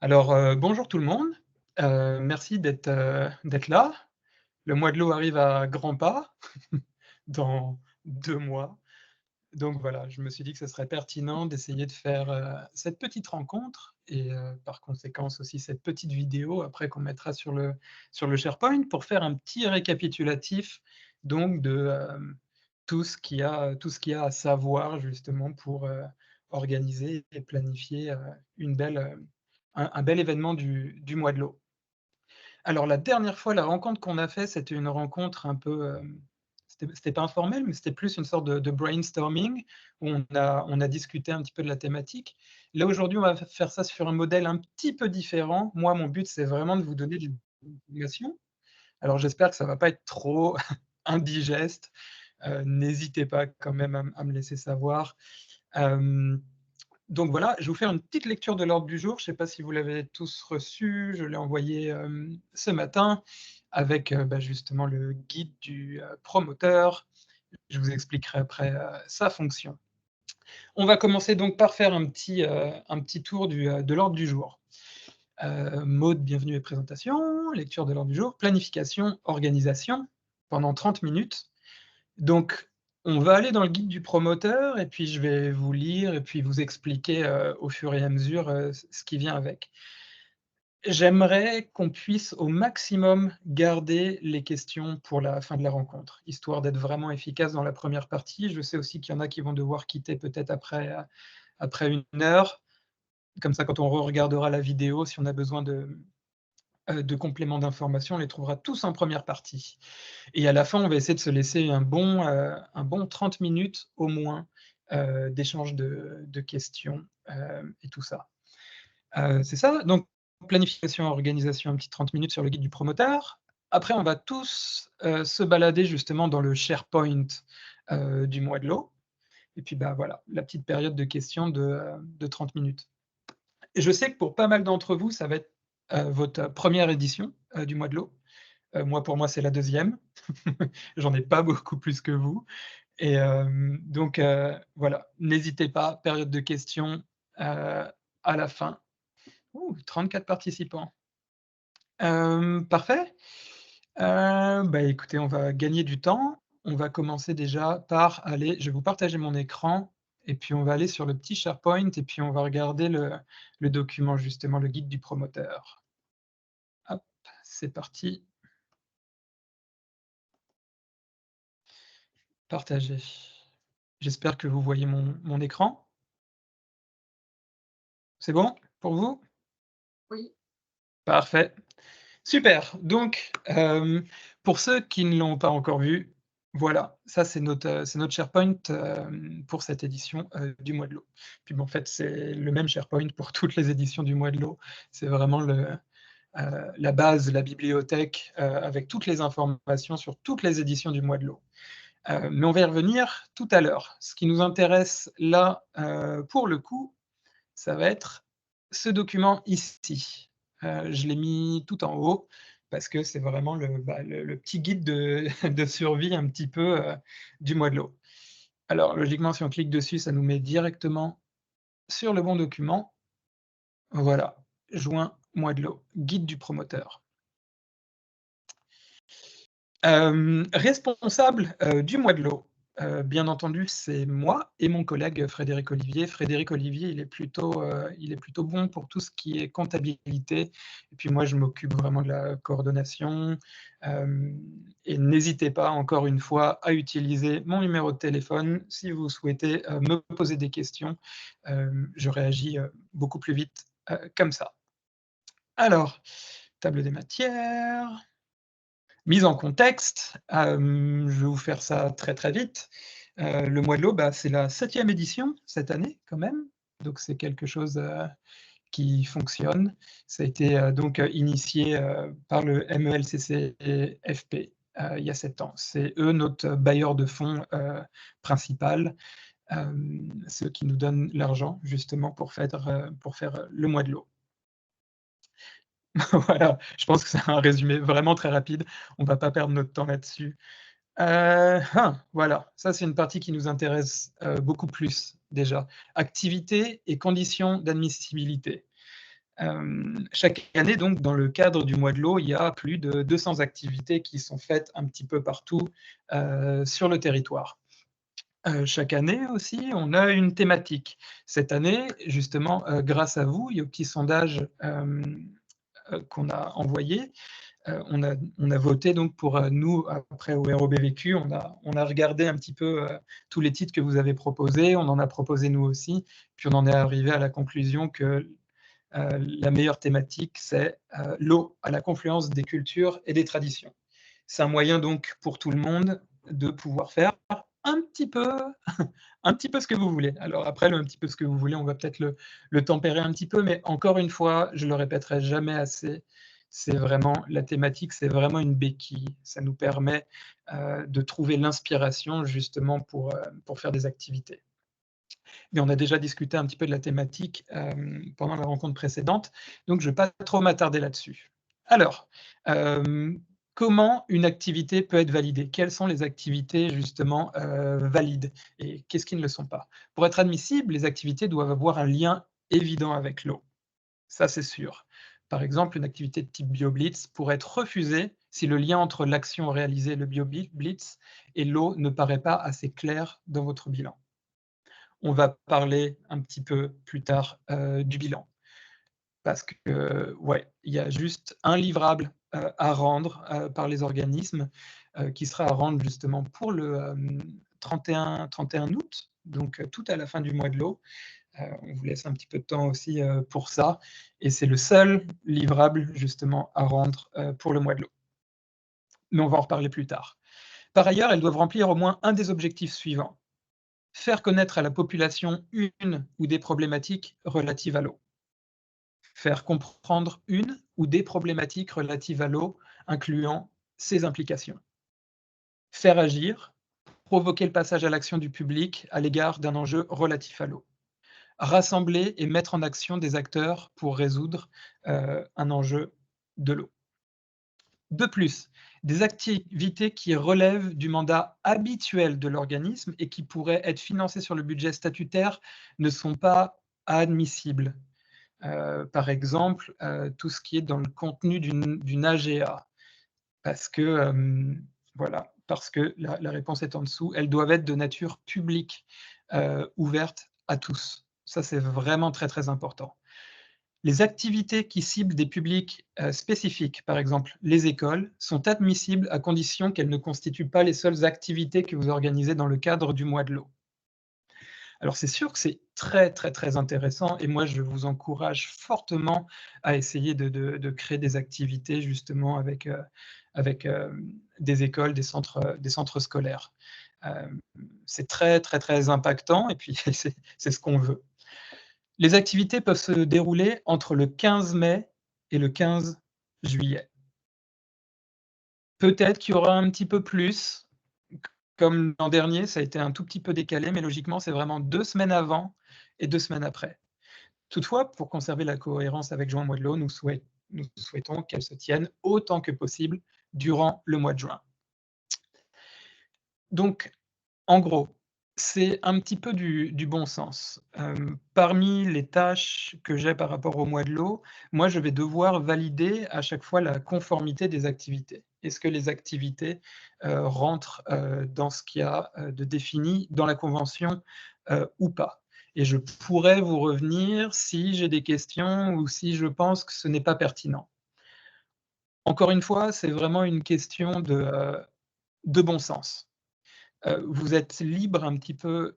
Alors, bonjour tout le monde. Merci d'être là. Le mois de l'eau arrive à grands pas dans 2 mois. Donc voilà, je me suis dit que ce serait pertinent d'essayer de faire, cette petite rencontre et par conséquence aussi cette petite vidéo après qu'on mettra sur le SharePoint pour faire un petit récapitulatif donc de, tout ce qu'il y a à savoir justement pour, organiser et planifier, une belle, un bel événement du mois de l'eau. Alors la dernière fois, la rencontre qu'on a fait, c'était une rencontre un peu, c'était pas informel, mais c'était plus une sorte de brainstorming où on a discuté un petit peu de la thématique. Là, aujourd'hui, on va faire ça sur un modèle un petit peu différent. Moi, mon but, c'est vraiment de vous donner de l'information. Alors j'espère que ça va pas être trop indigeste, n'hésitez pas quand même à me laisser savoir. Hem Donc voilà, je vais vous faire une petite lecture de l'ordre du jour. Je ne sais pas si vous l'avez tous reçu, je l'ai envoyé, ce matin avec, justement le guide du, promoteur. Je vous expliquerai après, sa fonction. On va commencer donc par faire un petit tour de l'ordre du jour. Mode bienvenue et présentation, lecture de l'ordre du jour, planification, organisation pendant 30 minutes. Donc, on va aller dans le guide du promoteur et puis je vais vous lire et puis vous expliquer, au fur et à mesure, ce qui vient avec. J'aimerais qu'on puisse au maximum garder les questions pour la fin de la rencontre, histoire d'être vraiment efficace dans la première partie. Je sais aussi qu'il y en a qui vont devoir quitter peut-être après 1 heure. Comme ça, quand on regardera la vidéo, si on a besoin de compléments d'information, on les trouvera tous en première partie. Et à la fin, on va essayer de se laisser un bon 30 minutes au moins, d'échange de questions, et tout ça. C'est ça, donc planification, organisation, un petit 30 minutes sur le guide du promoteur. Après, on va tous, se balader justement dans le SharePoint, du mois de l'eau et puis, bah, voilà, la petite période de questions de 30 minutes. Et je sais que pour pas mal d'entre vous, ça va être, votre première édition, du mois de l'eau. Moi, pour moi, c'est la deuxième. J'en ai pas beaucoup plus que vous et donc voilà, n'hésitez pas, période de questions, à la fin. Ouh, 34 participants. Parfait. Écoutez, on va gagner du temps. On va commencer déjà par aller je vais vous partager mon écran et puis on va aller sur le petit SharePoint et puis on va regarder le document justement, le guide du promoteur. Hop, c'est parti, partager. J'espère que vous voyez mon écran. C'est bon pour vous? Oui, Parfait. Super. Donc, pour ceux qui ne l'ont pas encore vu, voilà, ça c'est notre SharePoint, pour cette édition, du mois de l'eau. Puis bon, en fait, c'est le même SharePoint pour toutes les éditions du mois de l'eau. C'est vraiment la base, la bibliothèque, avec toutes les informations sur toutes les éditions du mois de l'eau. Mais on va y revenir tout à l'heure. Ce qui nous intéresse là, pour le coup, ça va être ce document ici. Je l'ai mis tout en haut parce que c'est vraiment le petit guide de de survie un petit peu, du mois de l'eau. Alors logiquement, si on clique dessus, ça nous met directement sur le bon document. Voilà, juin, mois de l'eau, guide du promoteur. Responsable, du mois de l'eau, bien entendu, c'est moi et mon collègue Frédéric Olivier. Frédéric Olivier, il est plutôt bon pour tout ce qui est comptabilité et puis moi, je m'occupe vraiment de la coordination, hem et n'hésitez pas encore une fois à utiliser mon numéro de téléphone si vous souhaitez, me poser des questions. Je réagis, beaucoup plus vite, comme ça. Alors, table des matières. Mise en contexte, je vais vous faire ça très, très vite. Le mois de l'eau, c'est la 7e édition cette année quand même, donc c'est quelque chose, qui fonctionne. Ça a été, donc, initié, par le MELCC-FP, il y a 7 ans. C'est eux notre bailleur de fonds, principal, ceux qui nous donnent l'argent justement pour faire le mois de l'eau. Voilà, je pense que c'est un résumé vraiment très rapide. On va pas perdre notre temps là-dessus. Voilà, ça c'est une partie qui nous intéresse, beaucoup plus déjà. Activités et conditions d'admissibilité. Chaque année, donc, dans le cadre du mois de l'eau, il y a plus de 200 activités qui sont faites un petit peu partout sur le territoire. Chaque année aussi, on a une thématique. Cette année, justement, grâce à vous et au petit sondage qu'on a envoyé, on a voté donc pour nous, après au ROBVQ, on a regardé un petit peu tous les titres que vous avez proposés, on en a proposé nous aussi, puis on en est arrivé à la conclusion que la meilleure thématique, c'est l'eau à la confluence des cultures et des traditions. C'est un moyen donc pour tout le monde de pouvoir faire un petit peu, un petit peu ce que vous voulez. Alors après, le un petit peu ce que vous voulez, on va peut-être le tempérer un petit peu, mais encore une fois, je le répéterai jamais assez, c'est vraiment la thématique, c'est vraiment une béquille. Ça nous permet de trouver l'inspiration justement pour faire des activités. Mais on a déjà discuté un petit peu de la thématique pendant la rencontre précédente, donc je ne vais pas trop m'attarder là-dessus. Alors, comment une activité peut être validée? Quelles sont les activités justement valides et qu'est-ce qui ne le sont pas? Pour être admissibles, les activités doivent avoir un lien évident avec l'eau. Ça, c'est sûr. Par exemple, une activité de type BioBlitz pourrait être refusée si le lien entre l'action réalisée, le BioBlitz, et l'eau ne paraît pas assez clair dans votre bilan. On va parler un petit peu plus tard du bilan. Parce que, ouais, il y a juste un livrable à rendre par les organismes qui sera à rendre justement pour le 31 août, donc tout à la fin du mois de l'eau. On vous laisse un petit peu de temps aussi pour ça. Et c'est le seul livrable justement à rendre pour le mois de l'eau. Mais on va en reparler plus tard. Par ailleurs, elles doivent remplir au moins un des objectifs suivants. Faire connaître à la population une ou des problématiques relatives à l'eau. Faire comprendre une ou des problématiques relatives à l'eau, incluant ses implications. Faire agir, provoquer le passage à l'action du public à l'égard d'un enjeu relatif à l'eau. Rassembler et mettre en action des acteurs pour résoudre un enjeu de l'eau. De plus, des activités qui relèvent du mandat habituel de l'organisme et qui pourraient être financées sur le budget statutaire ne sont pas admissibles. Par exemple, tout ce qui est dans le contenu d'une AGA. Parce que, voilà, parce que la réponse est en dessous, elles doivent être de nature publique, ouverte à tous. Ça, c'est vraiment très, très important. Les activités qui ciblent des publics spécifiques, par exemple les écoles, sont admissibles à condition qu'elles ne constituent pas les seules activités que vous organisez dans le cadre du mois de l'eau. Alors c'est sûr que c'est très, très, très intéressant et moi je vous encourage fortement à essayer de créer des activités justement avec des écoles, des centres scolaires. C'est très, très, très impactant et puis c'est ce qu'on veut. Les activités peuvent se dérouler entre le 15 mai et le 15 juillet. Peut-être qu'il y aura un petit peu plus, comme l'an dernier, ça a été un tout petit peu décalé, mais logiquement, c'est vraiment 2 semaines avant et 2 semaines après. Toutefois, pour conserver la cohérence avec Juin Mois de l'Eau, nous souhaitons qu'elle se tienne autant que possible durant le mois de juin. Donc, en gros, c'est un petit peu du bon sens. Parmi les tâches que j'ai par rapport au mois de l'eau, moi, je vais devoir valider à chaque fois la conformité des activités. Est-ce que les activités rentrent dans ce qu'il y a de défini dans la convention ou pas? Et je pourrais vous revenir si j'ai des questions ou si je pense que ce n'est pas pertinent. Encore une fois, c'est vraiment une question de bon sens. Vous êtes libre un petit peu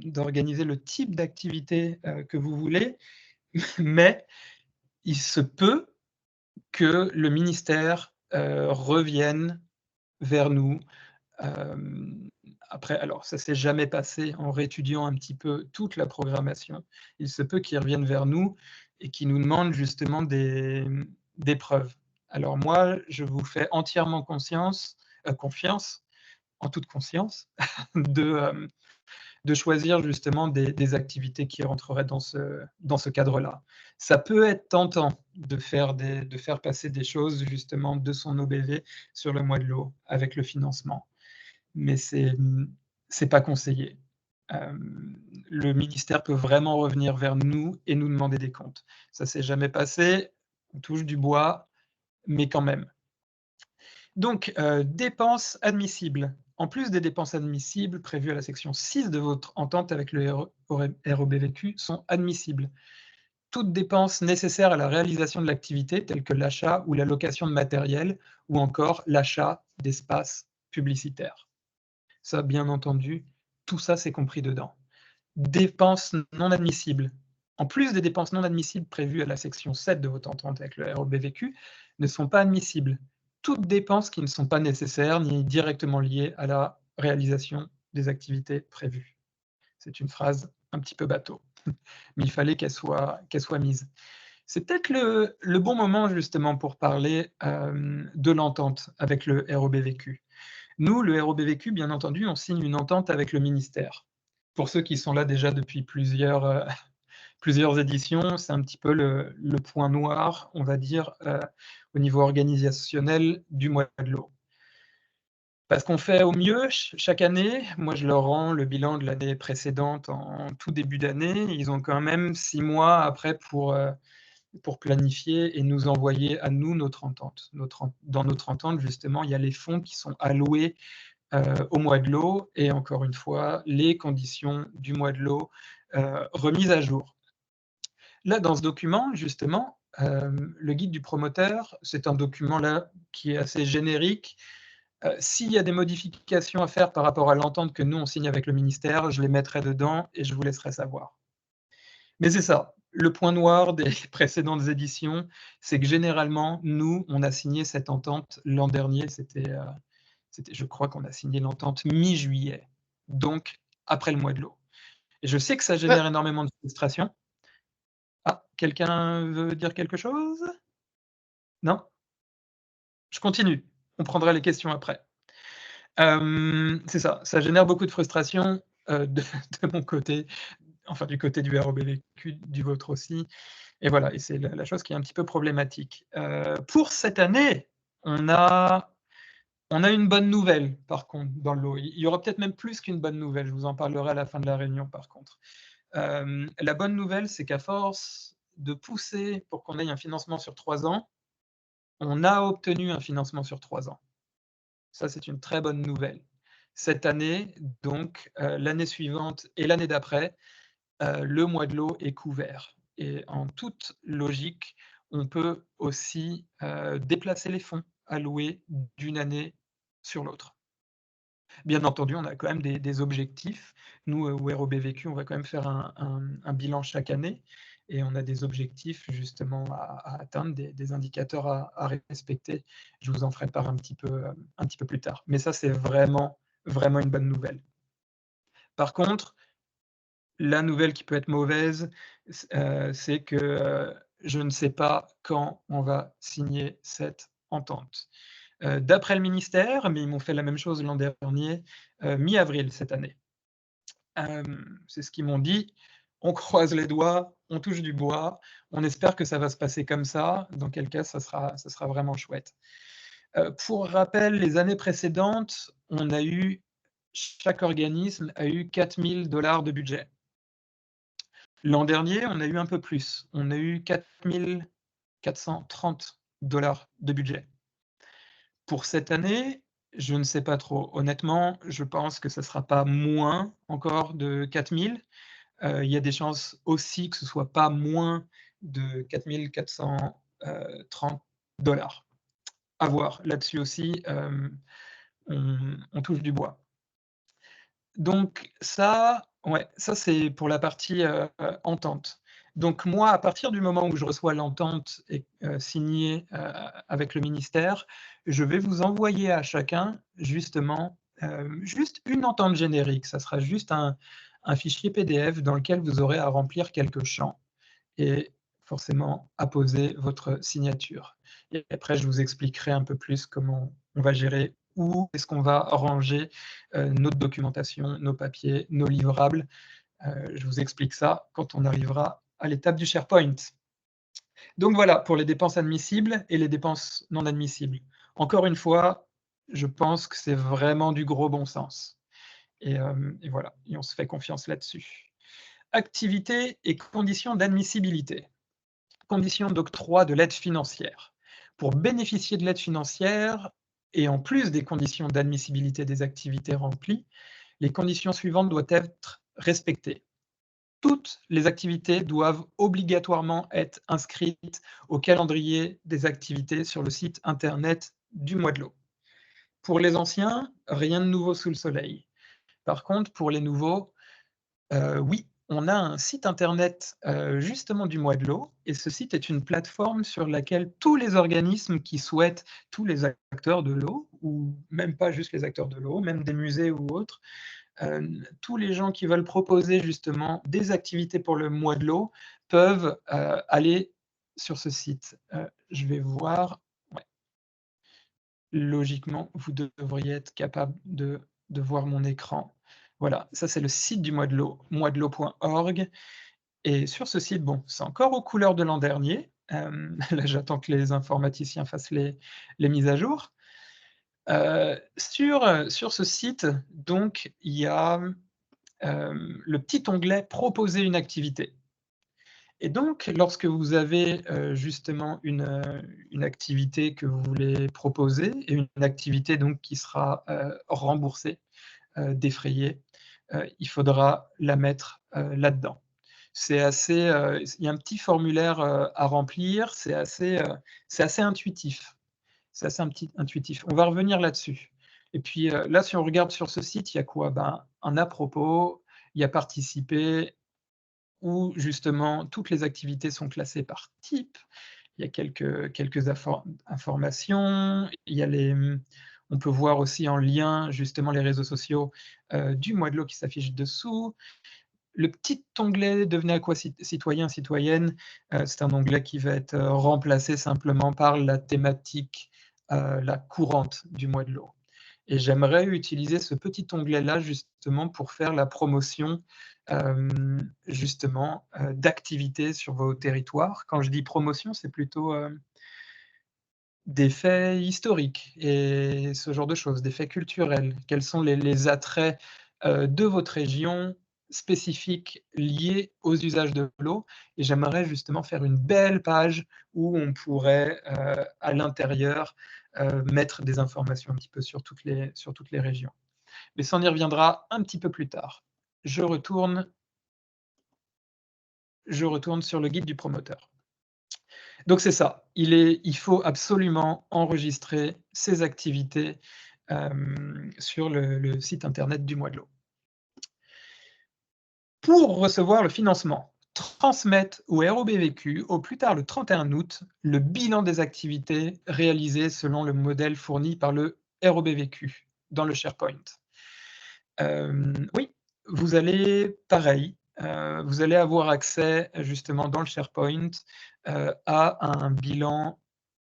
d'organiser le type d'activité que vous voulez, mais il se peut que le ministère revienne vers nous. Après, alors ça s'est jamais passé en réétudiant un petit peu toute la programmation. Il se peut qu'ils reviennent vers nous et qu'ils nous demandent justement des preuves. Alors moi, je vous fais entièrement confiance, en toute conscience, de, de choisir justement des activités qui rentreraient dans ce cadre-là. Ça peut être tentant de faire passer des choses justement de son OBV sur le mois de l'eau avec le financement, mais c'est pas conseillé. le ministère peut vraiment revenir vers nous et nous demander des comptes. Ça s'est jamais passé, on touche du bois, mais quand même. Donc, dépenses admissibles. En plus des dépenses admissibles prévues à la section 6 de votre entente avec le ROBVQ sont admissibles. Toutes dépenses nécessaires à la réalisation de l'activité, telles que l'achat ou la location de matériel, ou encore l'achat d'espaces publicitaires. Ça, bien entendu, tout ça, c'est compris dedans. Dépenses non admissibles. En plus des dépenses non admissibles prévues à la section 7 de votre entente avec le ROBVQ, ne sont pas admissibles toutes dépenses qui ne sont pas nécessaires ni directement liées à la réalisation des activités prévues. C'est une phrase un petit peu bateau, mais il fallait qu'elle soit mise. C'est peut-être le bon moment justement pour parler de l'entente avec le ROBVQ. Nous, le ROBVQ, bien entendu, on signe une entente avec le ministère. Pour ceux qui sont là déjà depuis plusieurs éditions, c'est un petit peu le point noir, on va dire, au niveau organisationnel du mois de l'eau. Parce qu'on fait au mieux chaque année. Moi, je leur rends le bilan de l'année précédente en tout début d'année. Ils ont quand même 6 mois après pour planifier et nous envoyer à nous notre entente. Dans notre entente, justement, il y a les fonds qui sont alloués au mois de l'eau et encore une fois, les conditions du mois de l'eau remises à jour. Là, dans ce document, justement, le guide du promoteur, c'est un document là qui est assez générique. S'il y a des modifications à faire par rapport à l'entente que nous, on signe avec le ministère, je les mettrai dedans et je vous laisserai savoir. Mais c'est ça, le point noir des précédentes éditions, c'est que généralement, nous, on a signé cette entente l'an dernier, je crois qu'on a signé l'entente mi-juillet, donc après le mois de l'eau. Et je sais que ça génère énormément de frustration. Ah, quelqu'un veut dire quelque chose? Non? Je continue, on prendra les questions après. C'est ça, ça génère beaucoup de frustration, de mon côté, enfin du côté du ROBVQ, du vôtre aussi. Et voilà, et c'est la chose qui est un petit peu problématique. Pour cette année, on a une bonne nouvelle, par contre, dans le lot. Il y aura peut-être même plus qu'une bonne nouvelle, je vous en parlerai à la fin de la réunion, par contre. La bonne nouvelle, c'est qu'à force de pousser pour qu'on ait un financement sur 3 ans, on a obtenu un financement sur 3 ans. Ça, c'est une très bonne nouvelle. Cette année, donc, l'année suivante et l'année d'après, le mois de l'eau est couvert. Et en toute logique, on peut aussi déplacer les fonds alloués d'une année sur l'autre. Bien entendu, on a quand même des objectifs. Nous, au ROBVQ, on va quand même faire un bilan chaque année et on a des objectifs justement à atteindre, des indicateurs à respecter. Je vous en ferai part un petit peu plus tard. Mais ça, c'est vraiment, vraiment une bonne nouvelle. Par contre, la nouvelle qui peut être mauvaise, c'est que je ne sais pas quand on va signer cette entente. D'après le ministère, mais ils m'ont fait la même chose l'an dernier, mi-avril cette année. C'est ce qu'ils m'ont dit. On croise les doigts, on touche du bois, on espère que ça va se passer comme ça, dans quel cas ça sera vraiment chouette. Pour rappel, les années précédentes, chaque organisme a eu 4 000 $ de budget. L'an dernier, on a eu un peu plus. On a eu 4 430 $ de budget. Pour cette année, je ne sais pas trop. Honnêtement, je pense que ça ne sera pas moins encore de 4 000. Il y a des chances aussi que ce ne soit pas moins de 4 430 $. À voir. Là-dessus aussi, on touche du bois. Donc ça, ouais, ça c'est pour la partie, entente. Donc moi, à partir du moment où je reçois l'entente et signée, avec le ministère, je vais vous envoyer à chacun justement, juste une entente générique. Ça sera juste un fichier PDF dans lequel vous aurez à remplir quelques champs et forcément apposer votre signature. Et après, je vous expliquerai un peu plus comment on va gérer, où est-ce qu'on va ranger notre documentation, nos papiers, nos livrables. Je vous explique ça quand on arrivera à l'étape du SharePoint. Donc voilà, pour les dépenses admissibles et les dépenses non admissibles. Encore une fois, je pense que c'est vraiment du gros bon sens. et voilà, et on se fait confiance là-dessus. Activités et conditions d'admissibilité. Conditions d'octroi de l'aide financière. Pour bénéficier de l'aide financière, et en plus des conditions d'admissibilité des activités remplies, les conditions suivantes doivent être respectées. Toutes les activités doivent obligatoirement être inscrites au calendrier des activités sur le site internet du Mois-de-l'eau. Pour les anciens, rien de nouveau sous le soleil. Par contre, pour les nouveaux, oui, on a un site internet, justement du Mois-de-l'eau, et ce site est une plateforme sur laquelle tous les organismes qui souhaitent, tous les acteurs de l'eau, ou même pas juste les acteurs de l'eau, même des musées ou autres, tous les gens qui veulent proposer justement des activités pour le Mois de l'eau peuvent, aller sur ce site. Je vais voir, ouais, logiquement, vous devriez être capable de voir mon écran. Voilà, ça c'est le site du Mois de l'eau, moisdelot.org, et sur ce site, bon, c'est encore aux couleurs de l'an dernier, là j'attends que les informaticiens fassent les mises à jour. Sur ce site, donc, il y a le petit onglet «Proposer une activité», et donc lorsque vous avez, justement une activité que vous voulez proposer, et une activité donc qui sera, remboursée, défrayée, il faudra la mettre, là-dedans. C'est assez, il y a un petit formulaire, à remplir, c'est assez intuitif. C'est assez intuitif. On va revenir là-dessus, et puis, là, si on regarde sur ce site, il y a quoi? Ben, un à propos, il y a participer, où justement toutes les activités sont classées par type. Il y a quelques informations, il y a on peut voir aussi en lien justement les réseaux sociaux, du Mois de l'eau qui s'affichent dessous. Le petit onglet «Devenez à quoi citoyen, citoyenne», c'est un onglet qui va être, remplacé simplement par la thématique, la courante du Mois de l'eau, et j'aimerais utiliser ce petit onglet-là justement pour faire la promotion, justement, d'activités sur vos territoires. Quand je dis promotion, c'est plutôt, des faits historiques et ce genre de choses, des faits culturels. Quels sont les attraits, de votre région spécifiques liés aux usages de l'eau? Et j'aimerais justement faire une belle page où on pourrait, à l'intérieur, mettre des informations un petit peu sur toutes les régions. Mais ça, on y reviendra un petit peu plus tard. Je retourne je retourne sur le guide du promoteur. Donc c'est ça, il faut absolument enregistrer ses activités, sur le site internet du Mois de l'eau. Pour recevoir le financement, transmettre au ROBVQ au plus tard le 31 août le bilan des activités réalisées selon le modèle fourni par le ROBVQ dans le SharePoint. Oui, vous allez pareil, vous allez avoir accès justement dans le SharePoint, à un bilan,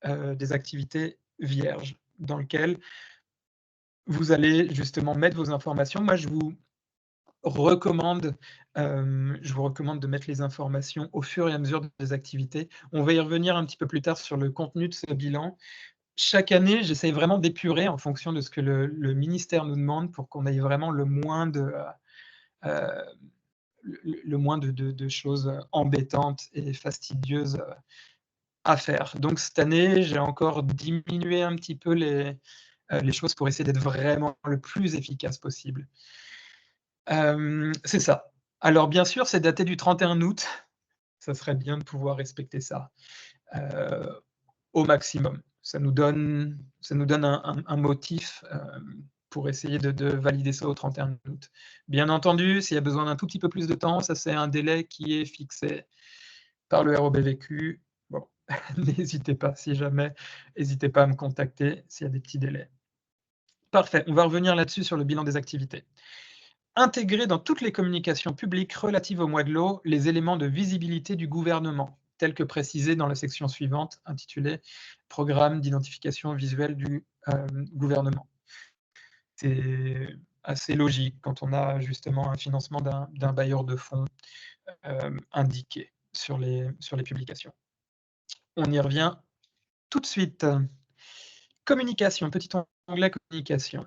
des activités vierges dans lequel vous allez justement mettre vos informations. Moi, je vous recommande de mettre les informations au fur et à mesure des activités. On va y revenir un petit peu plus tard sur le contenu de ce bilan. Chaque année, j'essaye vraiment d'épurer en fonction de ce que le ministère nous demande pour qu'on ait vraiment heu, le moins de choses embêtantes et fastidieuses, à faire. Donc cette année, j'ai encore diminué un petit peu les choses pour essayer d'être vraiment le plus efficace possible. C'est ça. Alors bien sûr, c'est daté du 31 août, ça serait bien de pouvoir respecter ça, heu, au maximum. Ça nous donne un motif, pour essayer de valider ça au 31 août. Bien entendu, s'il y a besoin d'un tout petit peu plus de temps, ça c'est un délai qui est fixé par le ROBVQ. Bon, n'hésitez pas, si jamais, n'hésitez pas à me contacter s'il y a des petits délais. Parfait, on va revenir là-dessus sur le bilan des activités. Intégrer dans toutes les communications publiques relatives au Mois de l'eau les éléments de visibilité du gouvernement, tels que précisés dans la section suivante intitulée Programme d'identification visuelle du gouvernement. C'est assez logique quand on a justement un financement d'un bailleur de fonds indiqué sur les publications. On y revient tout de suite. Communication, petit onglet communication.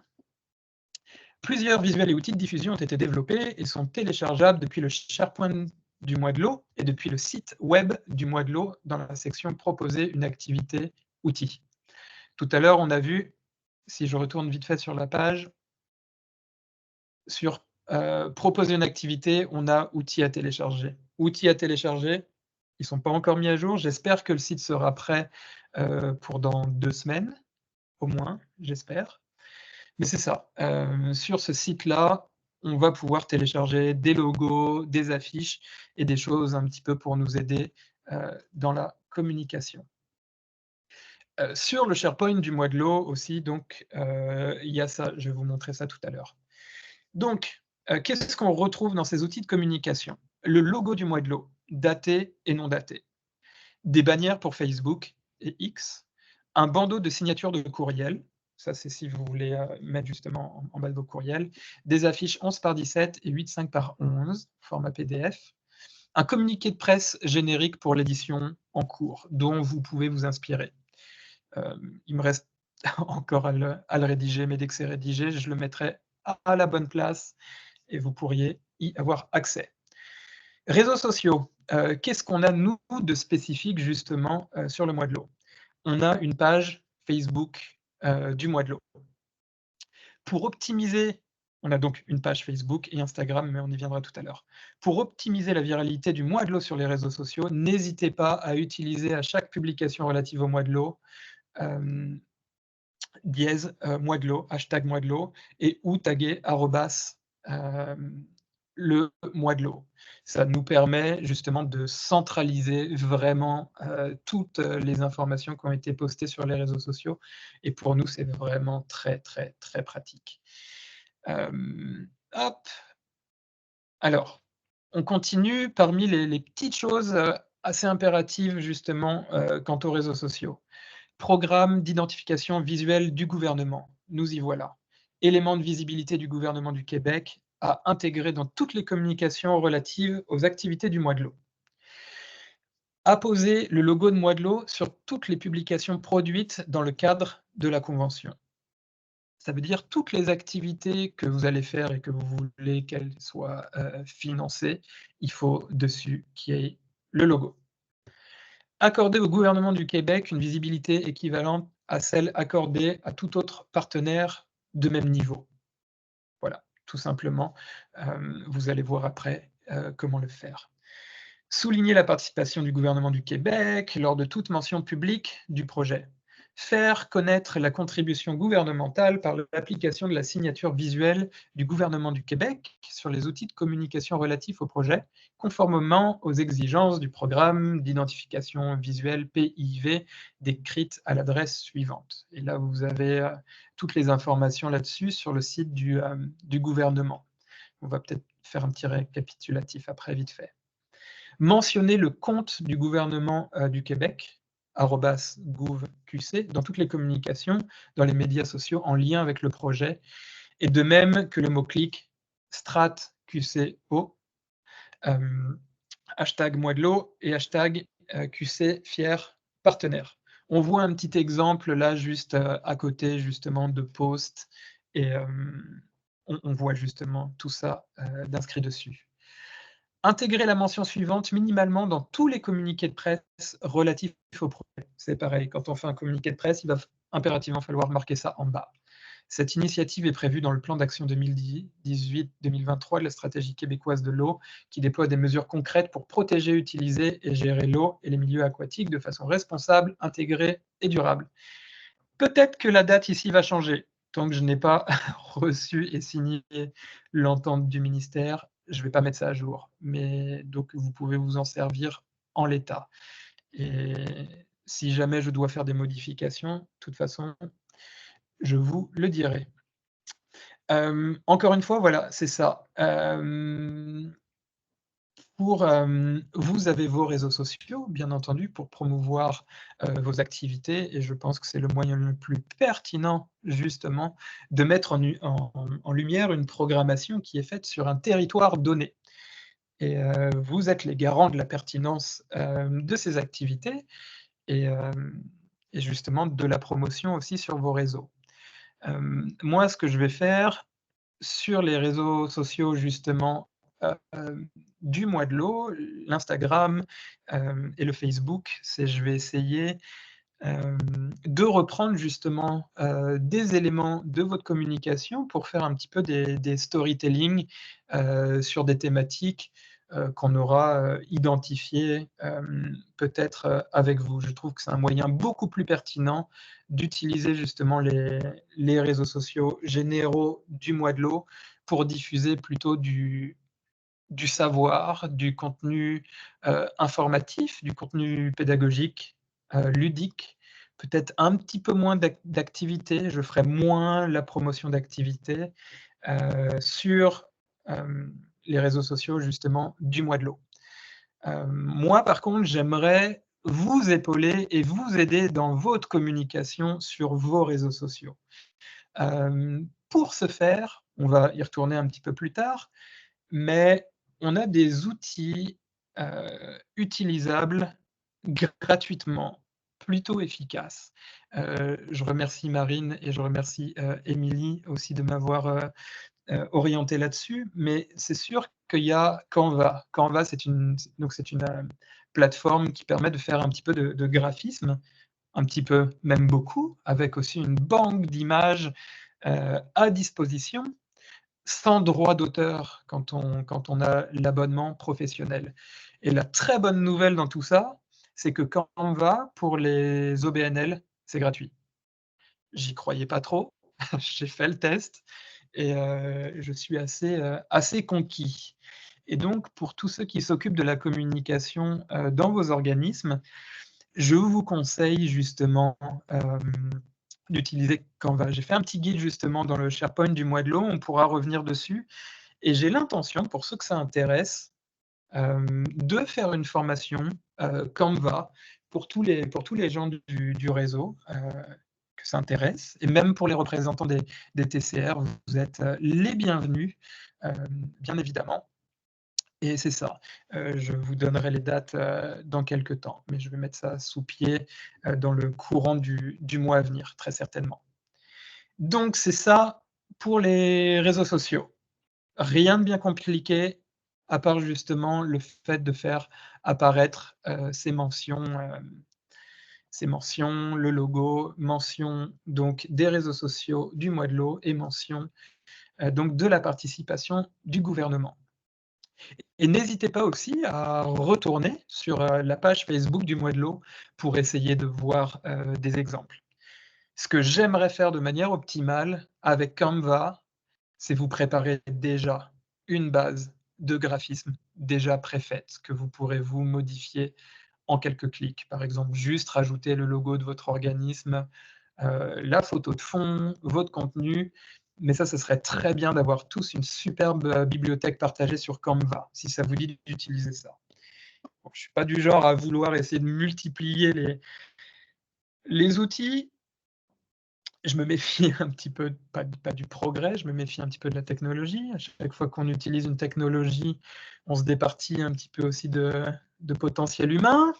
Plusieurs visuels et outils de diffusion ont été développés et sont téléchargeables depuis le SharePoint du Moodle et depuis le site web du Moodle dans la section Proposer une activité outils. Tout à l'heure, on a vu, si je retourne vite fait sur la page, sur proposer une activité, on a outils à télécharger. Outils à télécharger, ils ne sont pas encore mis à jour. J'espère que le site sera prêt pour dans 2 semaines, au moins, j'espère. Mais c'est ça, sur ce site-là, on va pouvoir télécharger des logos, des affiches et des choses un petit peu pour nous aider dans la communication. Sur le SharePoint du Moodle aussi, donc, il y a ça, je vais vous montrer ça tout à l'heure. Donc, qu'est-ce qu'on retrouve dans ces outils de communication? Le logo du Moodle, daté et non daté. Des bannières pour Facebook et X, un bandeau de signature de courriel, ça c'est si vous voulez mettre justement en bas de vos courriels, des affiches 11x17 et 8,5 par 11, format PDF, un communiqué de presse générique pour l'édition en cours, dont vous pouvez vous inspirer. Il me reste encore à le rédiger, mais dès que c'est rédigé, je le mettrai à la bonne place et vous pourriez y avoir accès. Réseaux sociaux, qu'est-ce qu'on a nous de spécifique justement sur le Moodle? On a une page Facebook du Moodle. Pour optimiser, on a donc une page Facebook et Instagram, mais on y viendra tout à l'heure. Pour optimiser la viralité du Moodle sur les réseaux sociaux, n'hésitez pas à utiliser à chaque publication relative au Moodle dièse Moodle, hashtag Moodle, et ou taguer arrobas le Moodle. Ça nous permet justement de centraliser vraiment toutes les informations qui ont été postées sur les réseaux sociaux, et pour nous, c'est vraiment très, très, très pratique. Hop. Alors, on continue parmi les petites choses assez impératives justement quant aux réseaux sociaux. Programme d'identification visuelle du gouvernement, nous y voilà. Élément de visibilité du gouvernement du Québec à intégrer dans toutes les communications relatives aux activités du Moodle. Apposer le logo de Moodle sur toutes les publications produites dans le cadre de la convention. Ça veut dire toutes les activités que vous allez faire et que vous voulez qu'elles soient financées, il faut dessus qu'il y ait le logo. Accorder au gouvernement du Québec une visibilité équivalente à celle accordée à tout autre partenaire de même niveau. Voilà, tout simplement, vous allez voir après comment le faire. Souligner la participation du gouvernement du Québec lors de toute mention publique du projet. Faire connaître la contribution gouvernementale par l'application de la signature visuelle du gouvernement du Québec sur les outils de communication relatifs au projet, conformément aux exigences du programme d'identification visuelle PIV décrite à l'adresse suivante. Et là, vous avez toutes les informations là-dessus sur le site du gouvernement. On va peut-être faire un petit récapitulatif après, vite fait. Mentionner le compte du gouvernement du Québec, @gouv.qc, dans toutes les communications, dans les médias sociaux en lien avec le projet, et de même que le mot-clic StratQCO, hashtag Moodle et hashtag QC fier partenaire. On voit un petit exemple là juste à côté justement de post et on voit justement tout ça d'inscrit dessus. Intégrer la mention suivante minimalement dans tous les communiqués de presse relatifs au projet. C'est pareil, quand on fait un communiqué de presse, il va impérativement falloir marquer ça en bas. Cette initiative est prévue dans le plan d'action 2018-2023 de la stratégie québécoise de l'eau, qui déploie des mesures concrètes pour protéger, utiliser et gérer l'eau et les milieux aquatiques de façon responsable, intégrée et durable. Peut-être que la date ici va changer. Tant que je n'ai pas reçu et signé l'entente du ministère, je ne vais pas mettre ça à jour. Mais donc, vous pouvez vous en servir en l'état. Et si jamais je dois faire des modifications, de toute façon, je vous le dirai. Encore une fois, voilà, c'est ça. Vous avez vos réseaux sociaux, bien entendu, pour promouvoir vos activités, et je pense que c'est le moyen le plus pertinent, justement, de mettre en lumière une programmation qui est faite sur un territoire donné. Et vous êtes les garants de la pertinence de ces activités et justement de la promotion aussi sur vos réseaux. Moi, ce que je vais faire, sur les réseaux sociaux justement, du mois de l'eau, l'Instagram, et le Facebook, c'est je vais essayer de reprendre justement, des éléments de votre communication pour faire un petit peu des storytelling, sur des thématiques, qu'on aura, identifiées, peut-être, avec vous. Je trouve que c'est un moyen beaucoup plus pertinent d'utiliser justement les réseaux sociaux généraux du mois de l'eau pour diffuser plutôt du savoir, du contenu, informatif, du contenu pédagogique, ludique, peut-être un petit peu moins d'activités. Je ferai moins la promotion d'activités, sur, les réseaux sociaux justement du mois de l'eau. Moi par contre, j'aimerais vous épauler et vous aider dans votre communication sur vos réseaux sociaux. Pour ce faire, on va y retourner un petit peu plus tard, mais on a des outils, utilisables gratuitement, plutôt efficaces. Je remercie Marine et je remercie, Émilie aussi de m'avoir, orienté là-dessus, mais c'est sûr qu'il y a Canva. Canva, c'est une, plateforme qui permet de faire un petit peu de graphisme, un petit peu, même beaucoup, avec aussi une banque d'images, à disposition sans droit d'auteur quand on a l'abonnement professionnel. Et la très bonne nouvelle dans tout ça, c'est que Canva, pour les OBNL, c'est gratuit. J'y croyais pas trop, j'ai fait le test et je suis assez conquis. Et donc pour tous ceux qui s'occupent de la communication, dans vos organismes, je vous conseille justement, d'utiliser Canva. J'ai fait un petit guide justement dans le SharePoint du mois de l'eau, on pourra revenir dessus. Et j'ai l'intention, pour ceux que ça intéresse, de faire une formation, Canva pour tous les gens du réseau, que ça intéresse et même pour les représentants des TCR, vous êtes, les bienvenus, bien évidemment et c'est ça. Je vous donnerai les dates, dans quelque temps, mais je vais mettre ça sous pied, dans le courant du mois à venir, très certainement. Donc c'est ça pour les réseaux sociaux. Rien de bien compliqué, à part justement le fait de faire apparaître, ces mentions, le logo, mention donc des réseaux sociaux du mois de l'eau et mention, donc de la participation du gouvernement. Et n'hésitez pas aussi à retourner sur, la page Facebook du mois de l'eau pour essayer de voir, des exemples. Ce que j'aimerais faire de manière optimale avec Canva, c'est vous préparer déjà une base de graphisme déjà préfaite que vous pourrez vous modifier en quelques clics. Par exemple, juste rajouter le logo de votre organisme, la photo de fond, votre contenu. Mais ça, ce serait très bien d'avoir tous une superbe, bibliothèque partagée sur Canva, si ça vous dit d'utiliser ça. Bon, je ne suis pas du genre à vouloir essayer de multiplier les outils, je me méfie un petit peu, pas du progrès, je me méfie un petit peu de la technologie. À chaque fois qu'on utilise une technologie, on se départit un petit peu aussi de potentiel humain,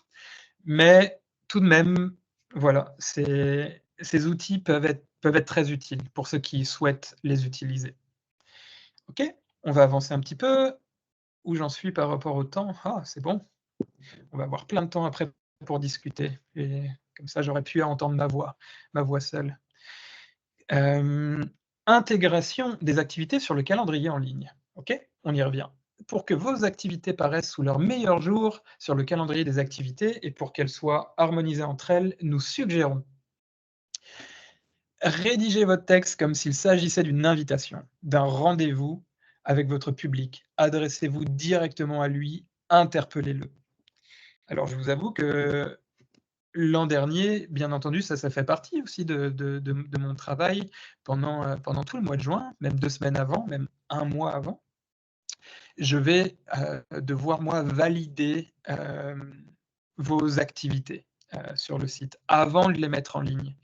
mais tout de même, voilà, ces outils peuvent être très utiles pour ceux qui souhaitent les utiliser. OK? On va avancer un petit peu. Où j'en suis par rapport au temps? Ah, c'est bon, on va avoir plein de temps après pour discuter et comme ça, j'aurais pu entendre ma voix seule. Intégration des activités sur le calendrier en ligne. OK? On y revient. Pour que vos activités paraissent sous leur meilleur jour sur le calendrier des activités et pour qu'elles soient harmonisées entre elles, nous suggérons: rédigez votre texte comme s'il s'agissait d'une invitation, d'un rendez-vous avec votre public. Adressez-vous directement à lui, interpellez-le. Alors je vous avoue que l'an dernier, bien entendu, ça fait partie aussi de mon travail pendant tout le mois de juin, même 2 semaines avant, même 1 mois avant. Je vais, devoir moi valider, vos activités, sur le site avant de les mettre en ligne.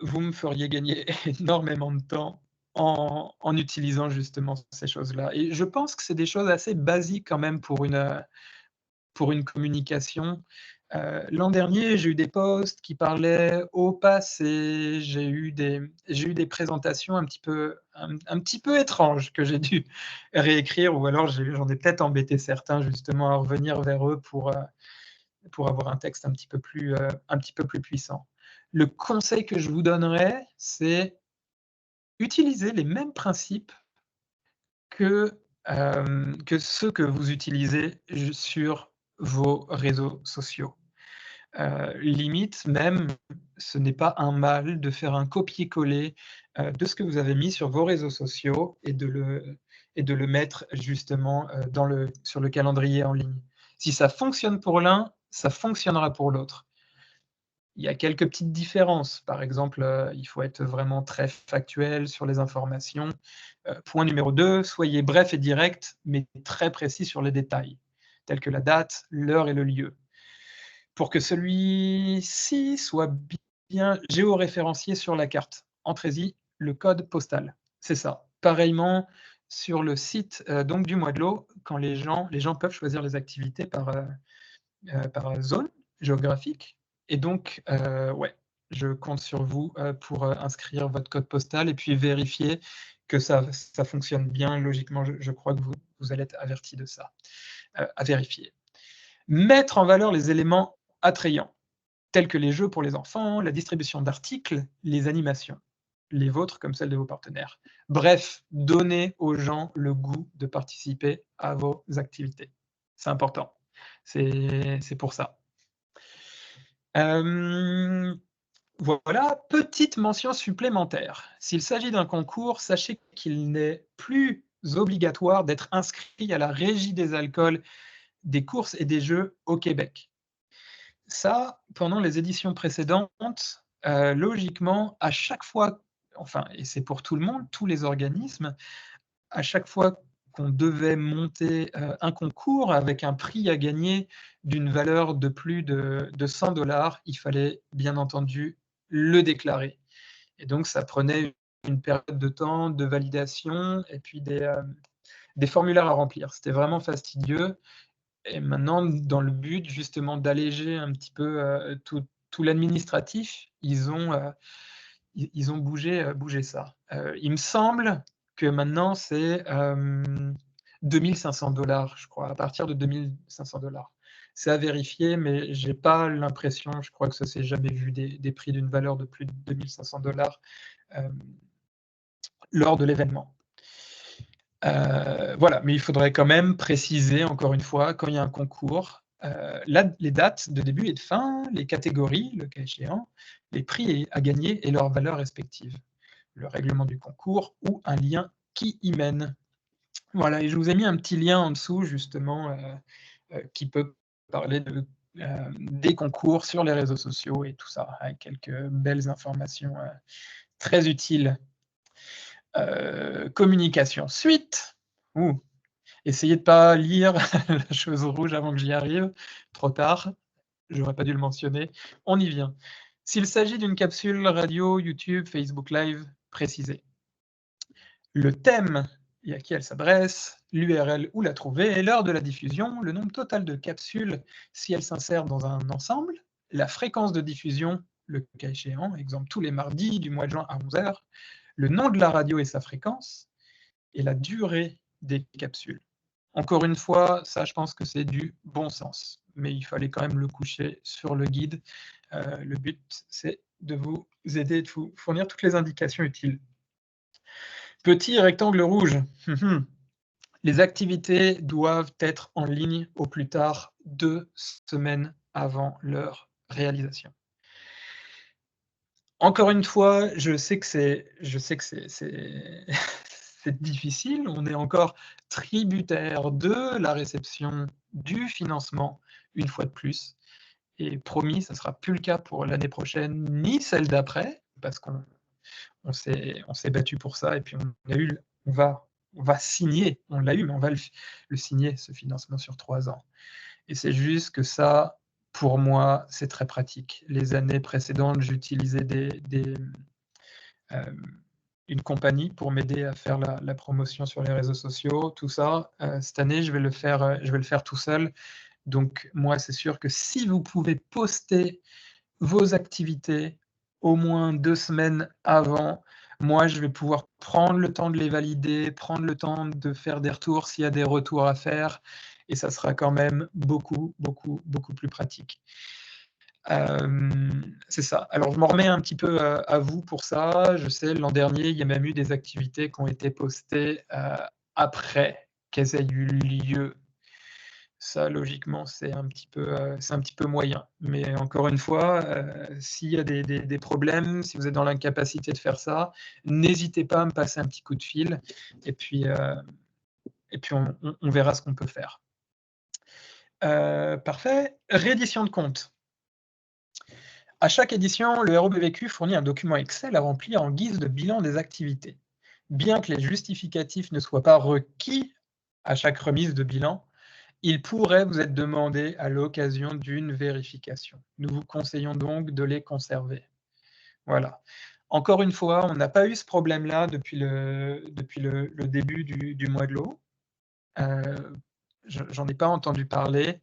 Vous me feriez gagner énormément de temps en utilisant justement ces choses-là et je pense que c'est des choses assez basiques quand même pour une communication, L'an dernier, j'ai eu des posts qui parlaient au passé, j'ai eu des présentations un petit peu étranges que j'ai dû réécrire ou alors j'en ai peut-être embêté certains justement à revenir vers eux pour avoir un texte un petit peu plus puissant. Le conseil que je vous donnerais, c'est utiliser les mêmes principes que ceux que vous utilisez sur vos réseaux sociaux. Limite même, ce n'est pas un mal de faire un copier-coller, de ce que vous avez mis sur vos réseaux sociaux et de le mettre justement, sur le calendrier en ligne. Si ça fonctionne pour l'un, ça fonctionnera pour l'autre. Il y a quelques petites différences. Par exemple, il faut être vraiment très factuel sur les informations. Point numéro 2, soyez bref et direct, mais très précis sur les détails, tels que la date, l'heure et le lieu. Pour que celui-ci soit bien géoréférencié sur la carte, entrez-y le code postal. C'est ça. Pareillement, sur le site, donc du Mois de l'eau, quand les gens peuvent choisir les activités par zone géographique et donc ouais, je compte sur vous, pour, inscrire votre code postal et puis vérifier que ça fonctionne bien. Logiquement, je crois que vous allez être avertis de ça, à vérifier. Mettre en valeur les éléments attrayants, tels que les jeux pour les enfants, la distribution d'articles, les animations, les vôtres comme celles de vos partenaires. Bref, donner aux gens le goût de participer à vos activités. C'est important. C'est pour ça. Voilà, petite mention supplémentaire. S'il s'agit d'un concours, sachez qu'il n'est plus obligatoire d'être inscrit à la Régie des alcools, des courses et des jeux au Québec. Ça, pendant les éditions précédentes, logiquement, à chaque fois, enfin, et c'est pour tout le monde, tous les organismes, à chaque fois qu'on devait monter, un concours avec un prix à gagner d'une valeur de plus de 100 $, il fallait bien entendu le déclarer et donc ça prenait une période de temps de validation et puis des formulaires à remplir. C'était vraiment fastidieux et maintenant dans le but justement d'alléger un petit peu, tout l'administratif, ils ont bougé ça. Il me semble que maintenant c'est, 2 500 $, je crois, à partir de 2 500 $. C'est à vérifier, mais j'ai pas l'impression, je crois que ça s'est jamais vu des prix d'une valeur de plus de 2 500 $, hem, lors de l'événement. Voilà, mais il faudrait quand même préciser encore une fois, quand il y a un concours, les dates de début et de fin, les catégories, le cas échéant, les prix à gagner et leurs valeurs respectives, le règlement du concours ou un lien qui y mène. Voilà et je vous ai mis un petit lien en dessous justement, qui peut parler des concours sur les réseaux sociaux et tout ça, avec quelques belles informations, très utiles. Communication. Suite. Ouh, essayez de pas lire la chose rouge avant que j'y arrive, trop tard, j'aurais pas dû le mentionner. On y vient. S'il s'agit d'une capsule radio, YouTube, Facebook Live, précisez. Le thème et à qui elle s'adresse, l'URL où la trouver et l'heure de la diffusion, le nombre total de capsules si elle s'insère dans un ensemble, la fréquence de diffusion, le cas échéant, exemple tous les mardis du mois de juin à 11h, le nom de la radio et sa fréquence, et la durée des capsules. Encore une fois, ça je pense que c'est du bon sens, mais il fallait quand même le coucher sur le guide. Le but, c'est de vous aider, de vous fournir toutes les indications utiles. Petit rectangle rouge. Les activités doivent être en ligne au plus tard 2 semaines avant leur réalisation. Encore une fois, je sais que c'est c'est difficile, on est encore tributaire de la réception du financement, une fois de plus et promis, ça sera plus le cas pour l'année prochaine, ni celle d'après, parce qu'on s'est battu pour ça et puis on va signer, on l'a eu, mais on va le signer, ce financement sur 3 ans et c'est juste que ça, pour moi, c'est très pratique. Les années précédentes, j'utilisais une compagnie pour m'aider à faire la promotion sur les réseaux sociaux, tout ça. Cette année, je vais le faire tout seul. Donc moi, c'est sûr que si vous pouvez poster vos activités au moins 2 semaines avant, moi, je vais pouvoir prendre le temps de les valider, prendre le temps de faire des retours s'il y a des retours à faire et ça sera quand même beaucoup, beaucoup, beaucoup plus pratique. C'est ça. Alors je m'en remets un petit peu, à vous pour ça. Je sais, l'an dernier, il y a même eu des activités qui ont été postées, après qu'elles aient eu lieu. Ça, logiquement, c'est un petit peu moyen. Mais encore une fois, s'il y a des problèmes, si vous êtes dans l'incapacité de faire ça, n'hésitez pas à me passer un petit coup de fil et puis on verra ce qu'on peut faire. Parfait. Réédition de compte. À chaque édition, le ROBVQ fournit un document Excel à remplir en guise de bilan des activités. Bien que les justificatifs ne soient pas requis à chaque remise de bilan, ils pourraient vous être demandés à l'occasion d'une vérification. Nous vous conseillons donc de les conserver. Voilà. Encore une fois, on n'a pas eu ce problème-là depuis le début du mois de l'eau. J'en ai pas entendu parler,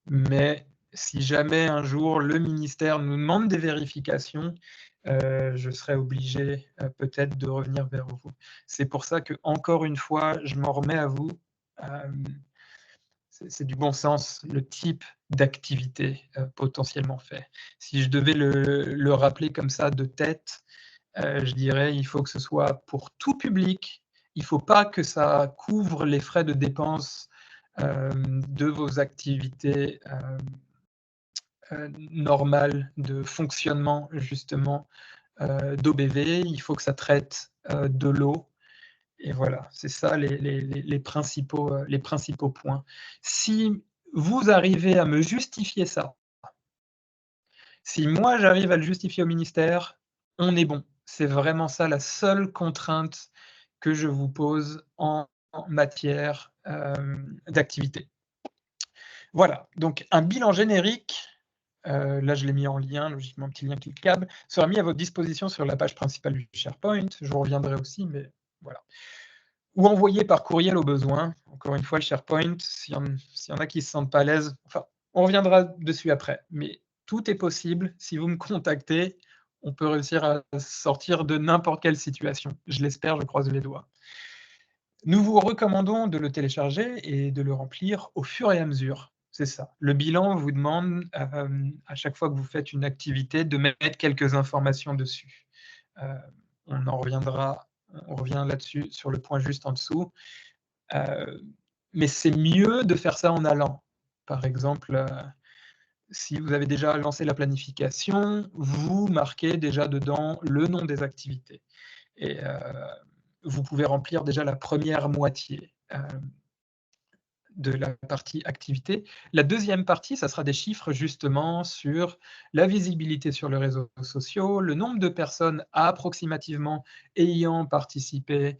mais si jamais un jour le ministère nous demande des vérifications, je serai obligé peut-être de revenir vers vous. C'est pour ça que, encore une fois, je m'en remets à vous. C'est du bon sens, le type d'activité potentiellement fait. Si je devais le rappeler comme ça de tête, je dirais il faut que ce soit pour tout public. Il ne faut pas que ça couvre les frais de dépenses de vos activités normales de fonctionnement justement d'OBV. Il faut que ça traite de l'eau. Et voilà, c'est ça les principaux points. Si vous arrivez à me justifier ça, si moi j'arrive à le justifier au ministère, on est bon. C'est vraiment ça la seule contrainte que je vous pose en matière d'activité. Voilà, donc un bilan générique, là je l'ai mis en lien, logiquement un petit lien cliquable, sera mis à votre disposition sur la page principale du SharePoint. Je vous reviendrai aussi, mais voilà. Ou envoyé par courriel au besoin. Encore une fois, le SharePoint, s'il y en a qui ne se sentent pas à l'aise, enfin, on reviendra dessus après. Mais tout est possible. Si vous me contactez, on peut réussir à sortir de n'importe quelle situation. Je l'espère, je croise les doigts. Nous vous recommandons de le télécharger et de le remplir au fur et à mesure. C'est ça. Le bilan vous demande, à chaque fois que vous faites une activité, de mettre quelques informations dessus. On en reviendra, on revient là-dessus sur le point juste en dessous. Mais c'est mieux de faire ça en allant. Par exemple, si vous avez déjà lancé la planification, vous marquez déjà dedans le nom des activités et vous pouvez remplir déjà la première moitié de la partie activité. La deuxième partie, ça sera des chiffres justement sur la visibilité sur les réseaux sociaux, le nombre de personnes approximativement ayant participé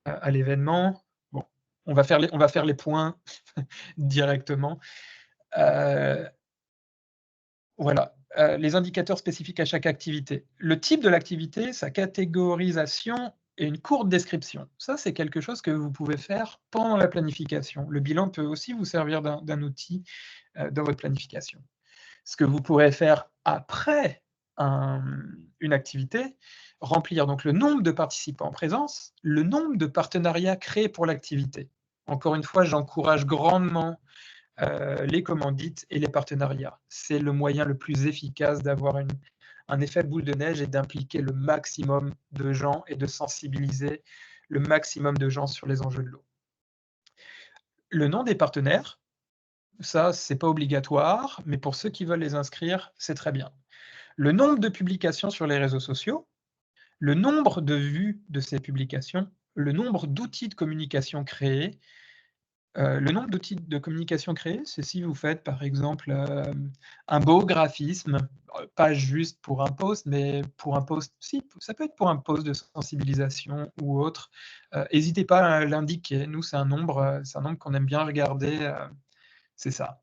à l'événement. Bon, on va faire les points directement. Voilà, les indicateurs spécifiques à chaque activité. Le type de l'activité, sa catégorisation et une courte description. Ça, c'est quelque chose que vous pouvez faire pendant la planification. Le bilan peut aussi vous servir d'un outil dans votre planification. Ce que vous pourrez faire après une activité, remplir donc le nombre de participants en présence, le nombre de partenariats créés pour l'activité. Encore une fois, j'encourage grandement les commandites et les partenariats. C'est le moyen le plus efficace d'avoir un effet boule de neige et d'impliquer le maximum de gens et de sensibiliser le maximum de gens sur les enjeux de l'eau. Le nom des partenaires, ça, c'est pas obligatoire, mais pour ceux qui veulent les inscrire, c'est très bien. Le nombre de publications sur les réseaux sociaux, le nombre de vues de ces publications, le nombre d'outils de communication créés. Le nombre d'outils de communication créés, c'est si vous faites par exemple un beau graphisme, pas juste pour un post, mais pour un post, si, ça peut être pour un post de sensibilisation ou autre. N'hésitez pas à l'indiquer. Nous, c'est un nombre qu'on aime bien regarder, c'est ça.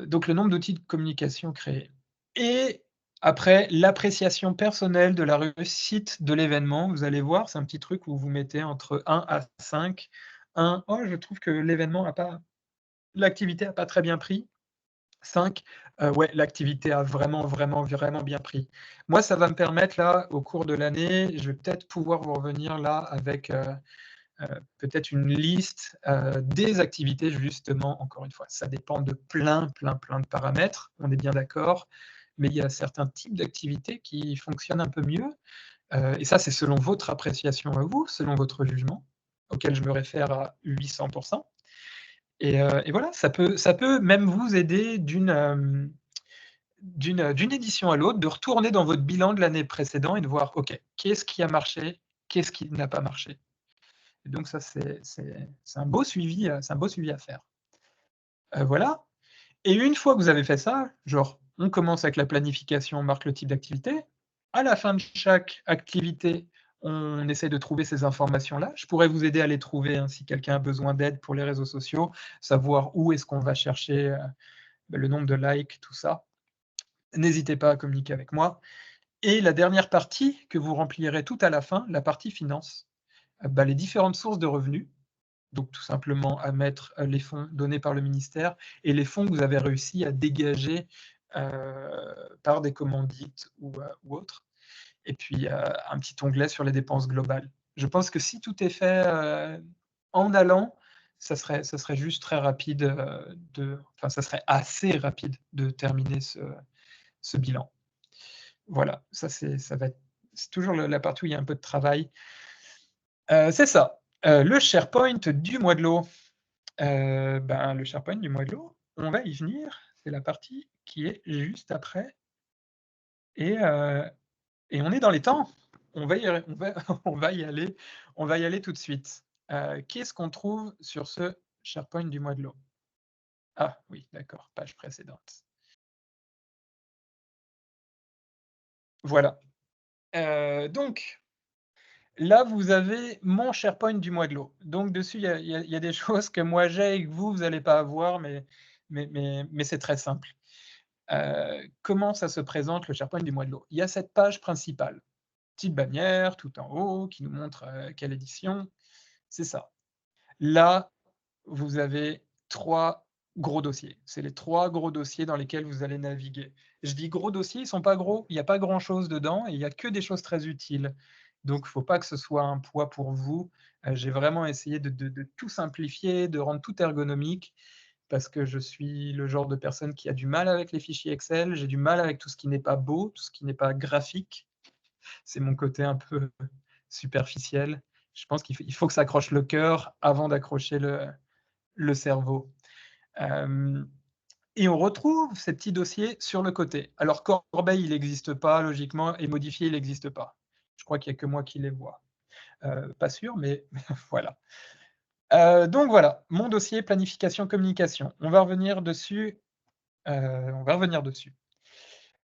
Donc le nombre d'outils de communication créés. Et après, l'appréciation personnelle de la réussite de l'événement. Vous allez voir, c'est un petit truc où vous mettez entre 1 à 5. 1, oh, je trouve que l'événement n'a pas l'activité n'a pas très bien pris. 5, ouais, l'activité a vraiment, vraiment, vraiment bien pris. Moi, ça va me permettre là, au cours de l'année, je vais peut-être pouvoir vous revenir là avec, peut-être une liste, des activités justement, encore une fois, ça dépend de plein, plein, plein de paramètres, on est bien d'accord, mais il y a certains types d'activités qui fonctionnent un peu mieux, et ça, c'est selon votre appréciation à vous, selon votre jugement, auquel je me réfère à 800. Et voilà, ça peut même vous aider d'une édition à l'autre, de retourner dans votre bilan de l'année précédente et de voir: «OK, qu'est-ce qui a marché? Qu'est-ce qui n'a pas marché?» Et donc ça, c'est un beau suivi, c'est un beau suivi à faire. Voilà, et une fois que vous avez fait ça, genre, on commence avec la planification, on marque le type d'activité. À la fin de chaque activité, on essaie de trouver ces informations-là. Je pourrais vous aider à les trouver, hein, si quelqu'un a besoin d'aide pour les réseaux sociaux, savoir où est-ce qu'on va chercher, le nombre de likes, tout ça. N'hésitez pas à communiquer avec moi. Et la dernière partie que vous remplirez tout à la fin, la partie finance, les différentes sources de revenus, donc tout simplement à mettre, les fonds donnés par le ministère et les fonds que vous avez réussi à dégager, par des commandites ou autres, et puis, un petit onglet sur les dépenses globales. Je pense que si tout est fait, en allant, ça serait juste très rapide, ça serait assez rapide de terminer ce bilan. Voilà, ça va être c'est toujours la partie où il y a un peu de travail. C'est ça, le SharePoint du mois de l'eau. Le SharePoint du mois de l'eau, on va y venir, c'est la partie qui est juste après, et on est dans les temps. On va y aller tout de suite. Qu'est-ce qu'on trouve sur ce SharePoint du mois de l'eau? Ah oui, d'accord, page précédente. Voilà, donc là, vous avez mon SharePoint du mois de l'eau. Donc dessus, il y a des choses que moi j'ai et que vous allez pas avoir, mais c'est très simple. Comment ça se présente le SharePoint du mois de l'eau? Il y a cette page principale, petite bannière tout en haut qui nous montre, quelle édition, c'est ça. Là, vous avez 3 gros dossiers. C'est les 3 gros dossiers dans lesquels vous allez naviguer. Je dis gros dossiers, ils sont pas gros, il y a pas grand chose dedans et il y a que des choses très utiles. Donc faut pas que ce soit un poids pour vous. J'ai vraiment essayé de tout simplifier, de rendre tout ergonomique, parce que je suis le genre de personne qui a du mal avec les fichiers Excel, j'ai du mal avec tout ce qui n'est pas beau, tout ce qui n'est pas graphique. C'est mon côté un peu superficiel. Je pense qu'il faut que ça accroche le cœur avant d'accrocher le cerveau. Hem Et on retrouve ces petits dossiers sur le côté. Alors Corbeil, il n'existe pas logiquement, et modifié, il n'existe pas. Je crois qu'il n'y a que moi qui les vois. Pas sûr, mais voilà. Donc voilà, mon dossier planification communication. On va revenir dessus.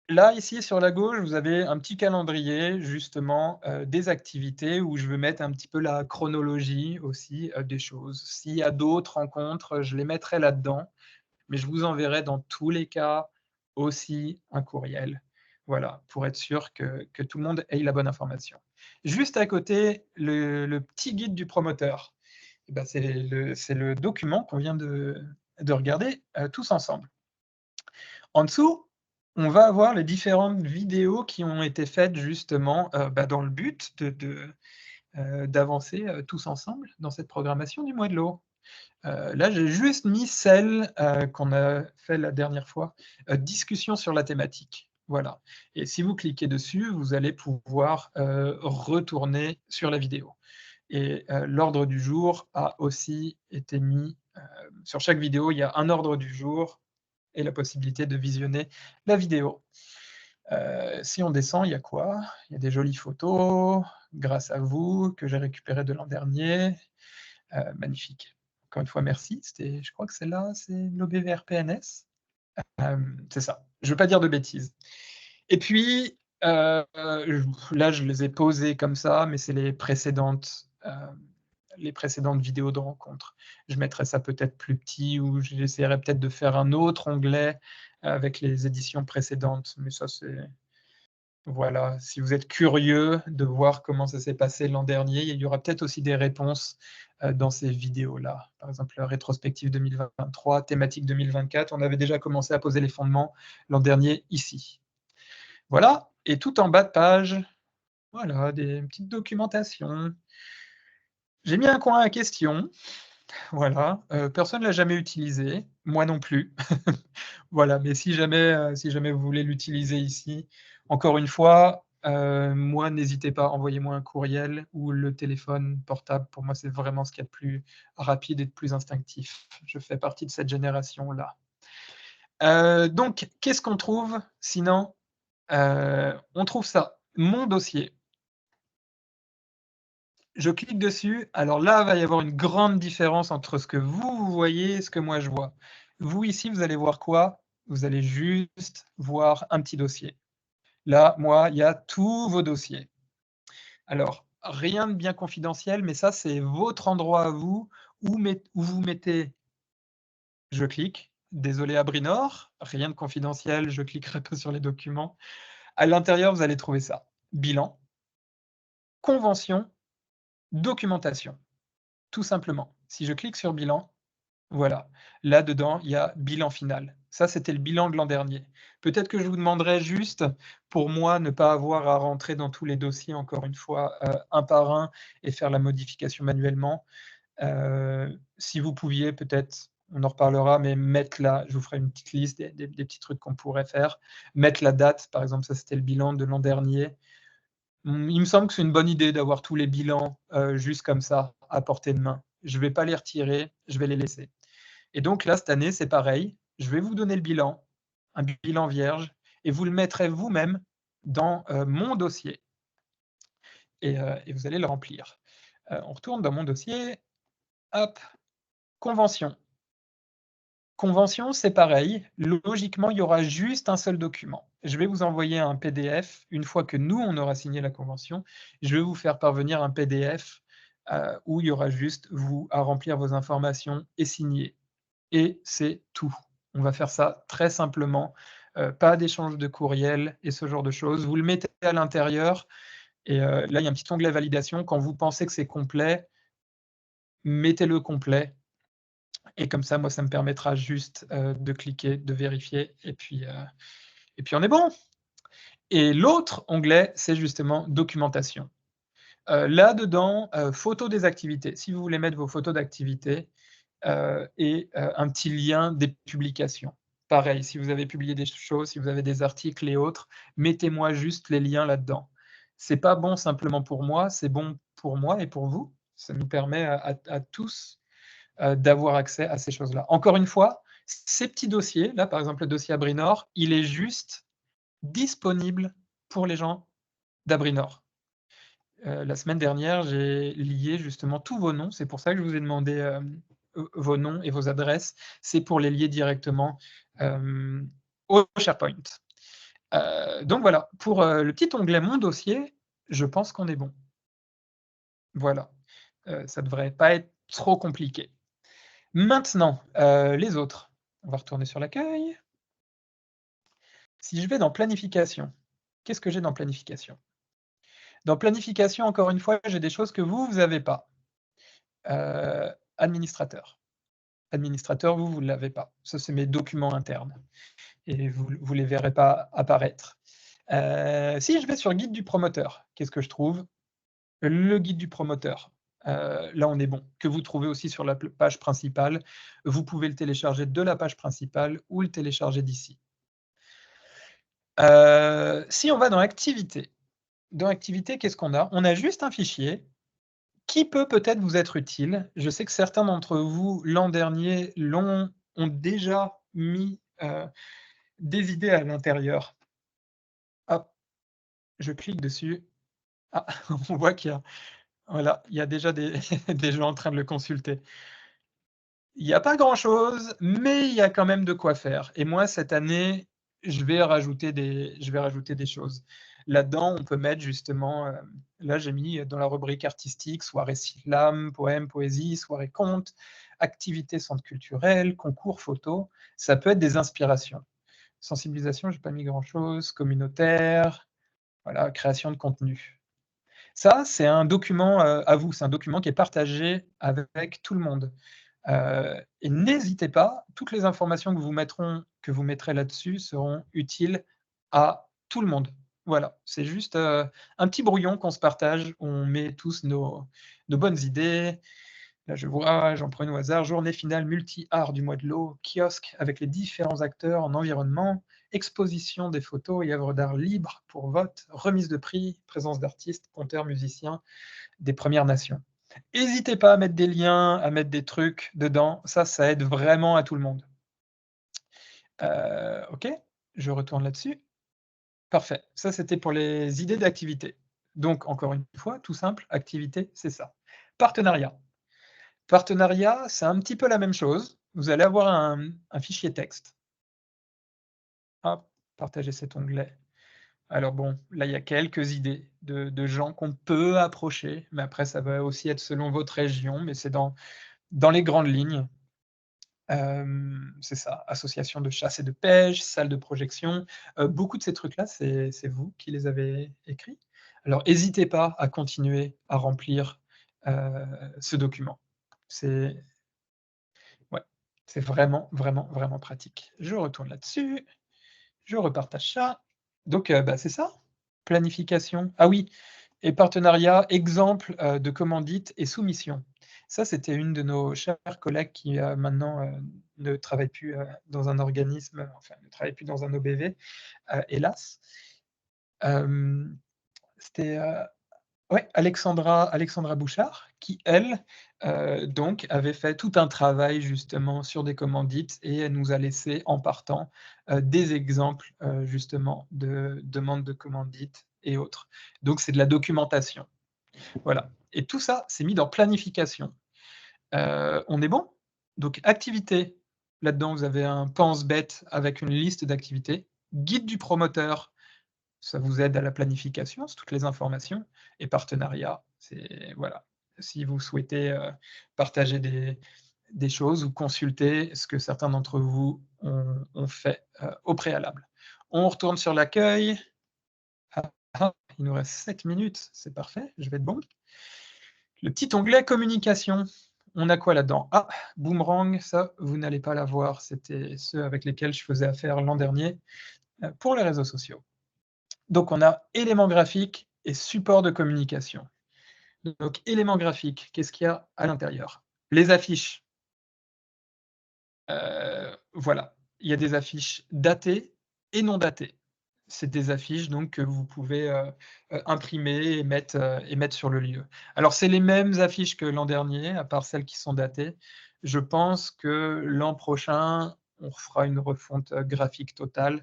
Là, ici, sur la gauche, vous avez un petit calendrier justement, des activités où je veux mettre un petit peu la chronologie aussi, des choses. S'il y a d'autres rencontres, je les mettrai là-dedans, mais je vous enverrai dans tous les cas aussi un courriel. Voilà, pour être sûr que tout le monde ait la bonne information. Juste à côté, le petit guide du promoteur. C'est le document qu'on vient de regarder, tous ensemble. En dessous, on va avoir les différentes vidéos qui ont été faites justement, dans le but d'avancer, tous ensemble dans cette programmation du mois de l'eau. Là, j'ai juste mis celle, qu'on a fait la dernière fois, discussion sur la thématique. Voilà, et si vous cliquez dessus, vous allez pouvoir, retourner sur la vidéo, et l'ordre du jour a aussi été mis, sur chaque vidéo, il y a un ordre du jour et la possibilité de visionner la vidéo. Si on descend, il y a quoi? Il y a des jolies photos, grâce à vous, que j'ai récupérées de l'an dernier. Magnifique. Encore une fois, merci. Je crois que celle-là, c'est l'OBVRPNS. C'est ça. Je ne veux pas dire de bêtises. Et puis, là, je les ai posées comme ça, mais c'est les précédentes vidéos de rencontres. Je mettrai ça peut-être plus petit, ou j'essaierai peut-être de faire un autre onglet avec les éditions précédentes, mais ça, Voilà, si vous êtes curieux de voir comment ça s'est passé l'an dernier, il y aura peut-être aussi des réponses, dans ces vidéos-là. Par exemple, rétrospective 2023, thématique 2024, on avait déjà commencé à poser les fondements l'an dernier ici. Voilà, et tout en bas de page, voilà, des petites documentations. J'ai mis un coin à questions, voilà, personne ne l'a jamais utilisé, moi non plus. Voilà, mais si jamais vous voulez l'utiliser ici, encore une fois, moi, n'hésitez pas, envoyez-moi un courriel ou le téléphone portable. Pour moi, c'est vraiment ce qu'il y a de plus rapide et de plus instinctif. Je fais partie de cette génération-là. Donc qu'est-ce qu'on trouve sinon? On trouve ça, mon dossier. Je clique dessus, alors là, va y avoir une grande différence entre ce que vous voyez et ce que moi je vois. Vous, ici, vous allez voir quoi? Vous allez juste voir un petit dossier. Là, moi, il y a tous vos dossiers. Alors, rien de bien confidentiel, mais ça, c'est votre endroit à vous où vous mettez je clique, désolé Abrinor, rien de confidentiel, je cliquerai pas sur les documents. À l'intérieur, vous allez trouver ça: bilan, convention, documentation, tout simplement. Si je clique sur bilan, voilà, là-dedans, il y a bilan final. Ça, c'était le bilan de l'an dernier. Peut-être que je vous demanderai juste, pour moi, ne pas avoir à rentrer dans tous les dossiers, encore une fois, un par un et faire la modification manuellement. Si vous pouviez, peut-être, on en reparlera, mais mettre là, je vous ferai une petite liste des petits trucs qu'on pourrait faire. Mettre la date, par exemple, ça, c'était le bilan de l'an dernier. Il me semble que c'est une bonne idée d'avoir tous les bilans, juste comme ça, à portée de main. Je ne vais pas les retirer, je vais les laisser. Et donc là, cette année, c'est pareil. Je vais vous donner le bilan, un bilan vierge, et vous le mettrez vous-même dans mon dossier. Et vous allez le remplir. On retourne dans mon dossier. Hop, convention. Convention, c'est pareil. Logiquement, il y aura juste un seul document. Je vais vous envoyer un PDF. Une fois que nous, on aura signé la convention, je vais vous faire parvenir un PDF où il y aura juste vous à remplir vos informations et signer. Et c'est tout. On va faire ça très simplement, pas d'échange de courriel et ce genre de choses. Vous le mettez à l'intérieur et là, il y a un petit onglet validation. Quand vous pensez que c'est complet, mettez-le complet et comme ça, moi, ça me permettra juste, de cliquer, de vérifier et puis on est bon. Et l'autre onglet, c'est justement documentation. Là-dedans, photos des activités. Si vous voulez mettre vos photos d'activités, et un petit lien des publications. Pareil, si vous avez publié des choses, si vous avez des articles et autres, mettez-moi juste les liens là-dedans. C'est pas bon simplement pour moi, c'est bon pour moi et pour vous. Ça nous permet à tous, d'avoir accès à ces choses-là. Encore une fois, ces petits dossiers, là, par exemple, le dossier Abrinor, il est juste disponible pour les gens d'Abrinor. La semaine dernière, j'ai lié justement tous vos noms. C'est pour ça que je vous ai demandé vos noms et vos adresses. C'est pour les lier directement au SharePoint. Donc voilà, pour le petit onglet Mon dossier, je pense qu'on est bon. Voilà, ça ne devrait pas être trop compliqué. Maintenant, les autres. On va retourner sur l'accueil. Si je vais dans planification, qu'est-ce que j'ai dans planification? Dans planification, encore une fois, j'ai des choses que vous n'avez pas. Administrateur. Administrateur, vous ne l'avez pas. Ça, c'est mes documents internes et vous ne les verrez pas apparaître. Si je vais sur guide du promoteur, qu'est-ce que je trouve? Le guide du promoteur. Là, on est bon, que vous trouvez aussi sur la page principale. Vous pouvez le télécharger de la page principale ou le télécharger d'ici. Si on va dans activité, qu'est-ce qu'on a? On a juste un fichier qui peut peut-être vous être utile. Je sais que certains d'entre vous, l'an dernier, ont déjà mis des idées à l'intérieur. Hop, je clique dessus. Ah, on voit qu'il y a, voilà, il y a déjà des, des gens en train de le consulter. Il n'y a pas grand-chose, mais il y a quand même de quoi faire. Et moi, cette année, je vais rajouter des choses. Là-dedans, on peut mettre justement, là j'ai mis dans la rubrique artistique, soirée slam, poème, poésie, soirée conte, activité centre culturel, concours photo. Ça peut être des inspirations. Sensibilisation, j'ai pas mis grand-chose. Communautaire, Voilà, création de contenu. Ça, c'est un document, à vous, c'est un document qui est partagé avec tout le monde. Et n'hésitez pas, toutes les informations que vous mettrez là-dessus seront utiles à tout le monde. Voilà, c'est juste, un petit brouillon qu'on se partage, on met tous nos bonnes idées. Là, je vois, j'en prends une au hasard, journée finale multi-art du mois de l'eau, kiosque avec les différents acteurs en environnement, exposition des photos et œuvres d'art libres pour vote, remise de prix, présence d'artistes, conteurs, musiciens des Premières Nations. N'hésitez pas à mettre des liens, à mettre des trucs dedans, ça aide vraiment à tout le monde. OK, je retourne là-dessus. Parfait, ça c'était pour les idées d'activités. Donc encore une fois, tout simple, activité, c'est ça. Partenariat. Partenariat, c'est un petit peu la même chose. Vous allez avoir un fichier texte. Hop, partager cet onglet. Alors bon, là, il y a quelques idées de gens qu'on peut approcher, mais après ça va aussi être selon votre région, mais c'est dans les grandes lignes. C'est ça, association de chasse et de pêche, salle de projection. Beaucoup de ces trucs-là, c'est vous qui les avez écrits. Alors hésitez pas à continuer à remplir, ce document. C'est Ouais, c'est vraiment, vraiment, vraiment pratique. Je retourne là-dessus, je repartage ça. Donc, bah, c'est ça, planification. Ah oui, et partenariat, exemple, de commandite et soumission. Ça, c'était une de nos chers collègues qui, maintenant, ne travaille plus, dans un organisme, enfin, ne travaille plus dans un OBV, hélas. Hem, C'était, ouais, Alexandra Bouchard qui, elle, donc avait fait tout un travail justement sur des commandites et elle nous a laissé en partant, des exemples, justement de demandes de commandites et autres. Donc c'est de la documentation. Voilà, et tout ça, c'est mis dans planification. On est bon? Donc activités, là-dedans vous avez un pense-bête avec une liste d'activités. Guide du promoteur, ça vous aide à la planification, c'est toutes les informations, et partenariat, c'est voilà, si vous souhaitez, partager des choses ou consulter ce que certains d'entre vous ont fait, au préalable. On retourne sur l'accueil. Ah, ah, il nous reste 7 minutes, c'est parfait, je vais être bon. Le petit onglet communication, on a quoi là-dedans? Ah, Boomerang, ça, vous n'allez pas l'avoir, c'était ceux avec lesquels je faisais affaire l'an dernier, pour les réseaux sociaux. Donc on a éléments graphiques et support de communication. Donc éléments graphiques, qu'est-ce qu'il y a à l'intérieur? Les affiches, voilà, il y a des affiches datées et non datées. C'est des affiches donc que vous pouvez, imprimer et mettre sur le lieu. Alors c'est les mêmes affiches que l'an dernier, à part celles qui sont datées. Je pense que l'an prochain, on fera une refonte, graphique totale,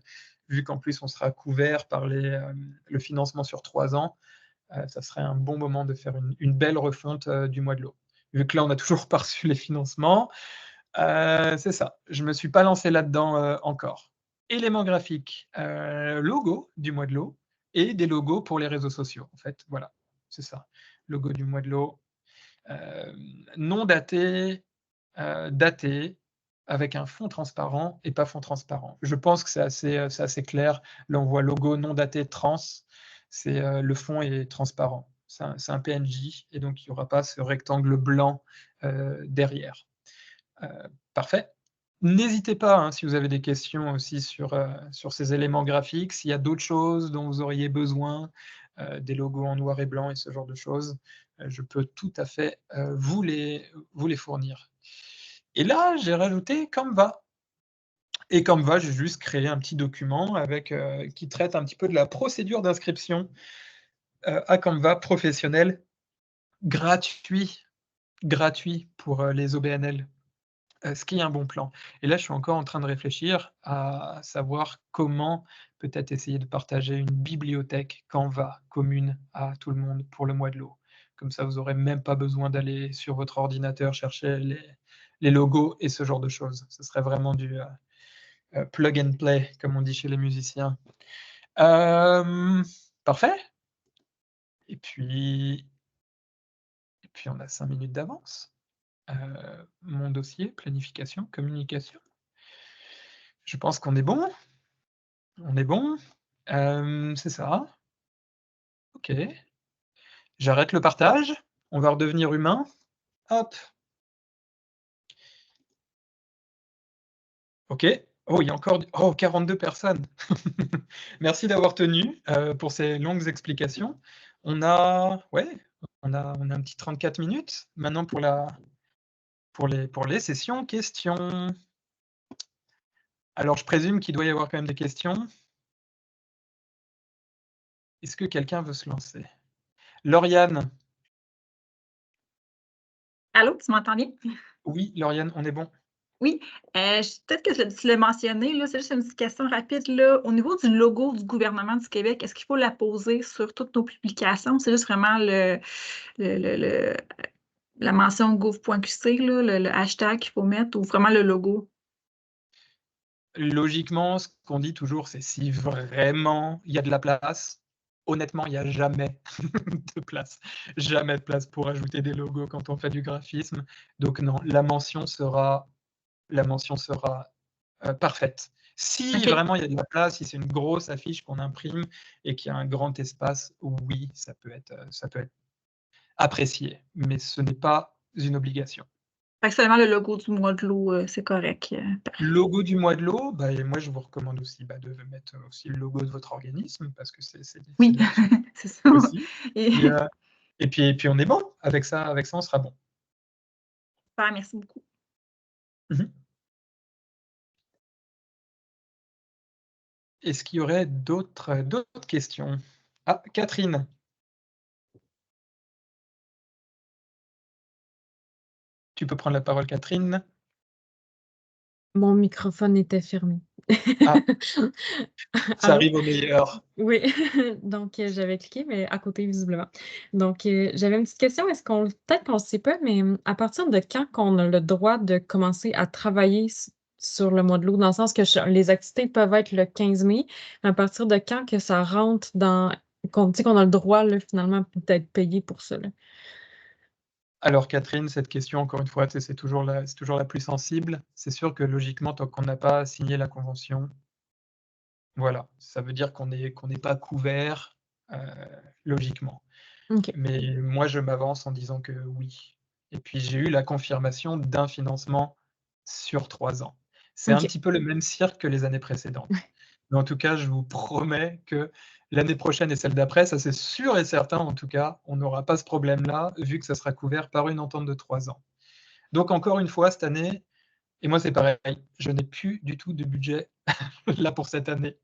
vu qu'en plus on sera couvert par le financement sur 3 ans. Ça serait un bon moment de faire une belle refonte, du mois de l'eau. Vu que là, on n'a toujours pas reçu les financements, c'est ça. Je ne me suis pas lancé là-dedans, encore. Éléments graphiques, logo du mois de l'eau et des logos pour les réseaux sociaux, en fait, voilà, c'est ça. Logo du mois de l'eau, non daté, daté, avec un fond transparent et pas fond transparent. Je pense que c'est assez clair. Là, on voit logo non daté trans, c'est, le fond est transparent. C'est un PNJ et donc il n'y aura pas ce rectangle blanc, derrière. Heu, Parfait. N'hésitez pas, hein, si vous avez des questions aussi sur ces éléments graphiques, s'il y a d'autres choses dont vous auriez besoin, des logos en noir et blanc et ce genre de choses, je peux tout à fait, vous les fournir. Et là, j'ai rajouté Canva. Et Canva, j'ai juste créé un petit document avec, qui traite un petit peu de la procédure d'inscription, à Canva professionnel, gratuit, gratuit pour, les OBNL. Ce qui est un bon plan. Et là, je suis encore en train de réfléchir à savoir comment peut-être essayer de partager une bibliothèque Canva commune à tout le monde pour le mois de l'eau. Comme ça, vous aurez même pas besoin d'aller sur votre ordinateur chercher les logos et ce genre de choses. Ce serait vraiment du, plug and play, comme on dit chez les musiciens. Hem, Parfait. Et puis on a 5 minutes d'avance. Mon dossier, planification, communication. Je pense qu'on est bon. On est bon. C'est ça. OK. J'arrête le partage. On va redevenir humain. Hop. OK. Oh, il y a encore 42 personnes. Merci d'avoir tenu, pour ces longues explications. Ouais, on a un petit 34 minutes maintenant pour les sessions questions. Alors je présume qu'il doit y avoir quand même des questions. Est-ce que quelqu'un veut se lancer? Lauriane? Allô, tu m'entends bien? Oui, Lauriane, on est bon? Oui, peut-être que tu l'as mentionné, là, c'est juste une petite question rapide, là. Au niveau du logo du gouvernement du Québec, est-ce qu'il faut l'apposer sur toutes nos publications? C'est juste vraiment le la mention gouv.qc, là, le hashtag qu'il faut mettre ou vraiment le logo? Logiquement, ce qu'on dit toujours, c'est si vraiment il y a de la place, honnêtement, il y a jamais de place. Jamais de place pour ajouter des logos quand on fait du graphisme. Donc non, la mention sera, parfaite. Si OK. vraiment il y a de la place, si c'est une grosse affiche qu'on imprime et qu'il y a un grand espace, oui, ça peut être apprécié, mais ce n'est pas une obligation. Fait que seulement le logo du mois de l'eau, c'est correct, parfait. Logo du mois de l'eau, bah, et moi je vous recommande aussi, bah, de mettre aussi le logo de votre organisme parce que c'est Oui, là-dessus c'est ça aussi. et Et et puis on est bon. Avec ça on sera bon. super, merci beaucoup. Mmh. Est-ce qu'il y aurait d'autres questions? Ah, Catherine, tu peux prendre la parole, Catherine. Mon microphone était fermé. Ah, ça Allô? arrive au meilleur. Oui, donc j'avais cliqué, mais à côté visiblement. Donc j'avais une petite question. Est-ce qu'on peut-être qu'on ne sait pas, mais à partir de quand qu'on a le droit de commencer à travailler sur le mois de l'eau? Dans le sens que les activités peuvent être le 15 mai, mais à partir de quand que ça rentre dans qu'on tu sais qu'on a le droit là, finalement d'être payé pour ça, là? Alors Catherine, cette question encore une fois, tu sais, c'est toujours la plus sensible. C'est sûr que logiquement, tant qu'on n'a pas signé la convention, voilà, ça veut dire qu'on n'est pas couvert, heu, logiquement. OK. Mais moi, je m'avance en disant que oui. Et puis j'ai eu la confirmation d'un financement sur 3 ans. C'est un OK. petit peu le même cirque que les années précédentes. Mais en tout cas, je vous promets que l'année prochaine et celle d'après, ça c'est sûr et certain en tout cas, on n'aura pas ce problème-là, vu que ça sera couvert par une entente de 3 ans. Donc encore une fois, cette année et moi c'est pareil, je n'ai plus du tout de budget là pour cette année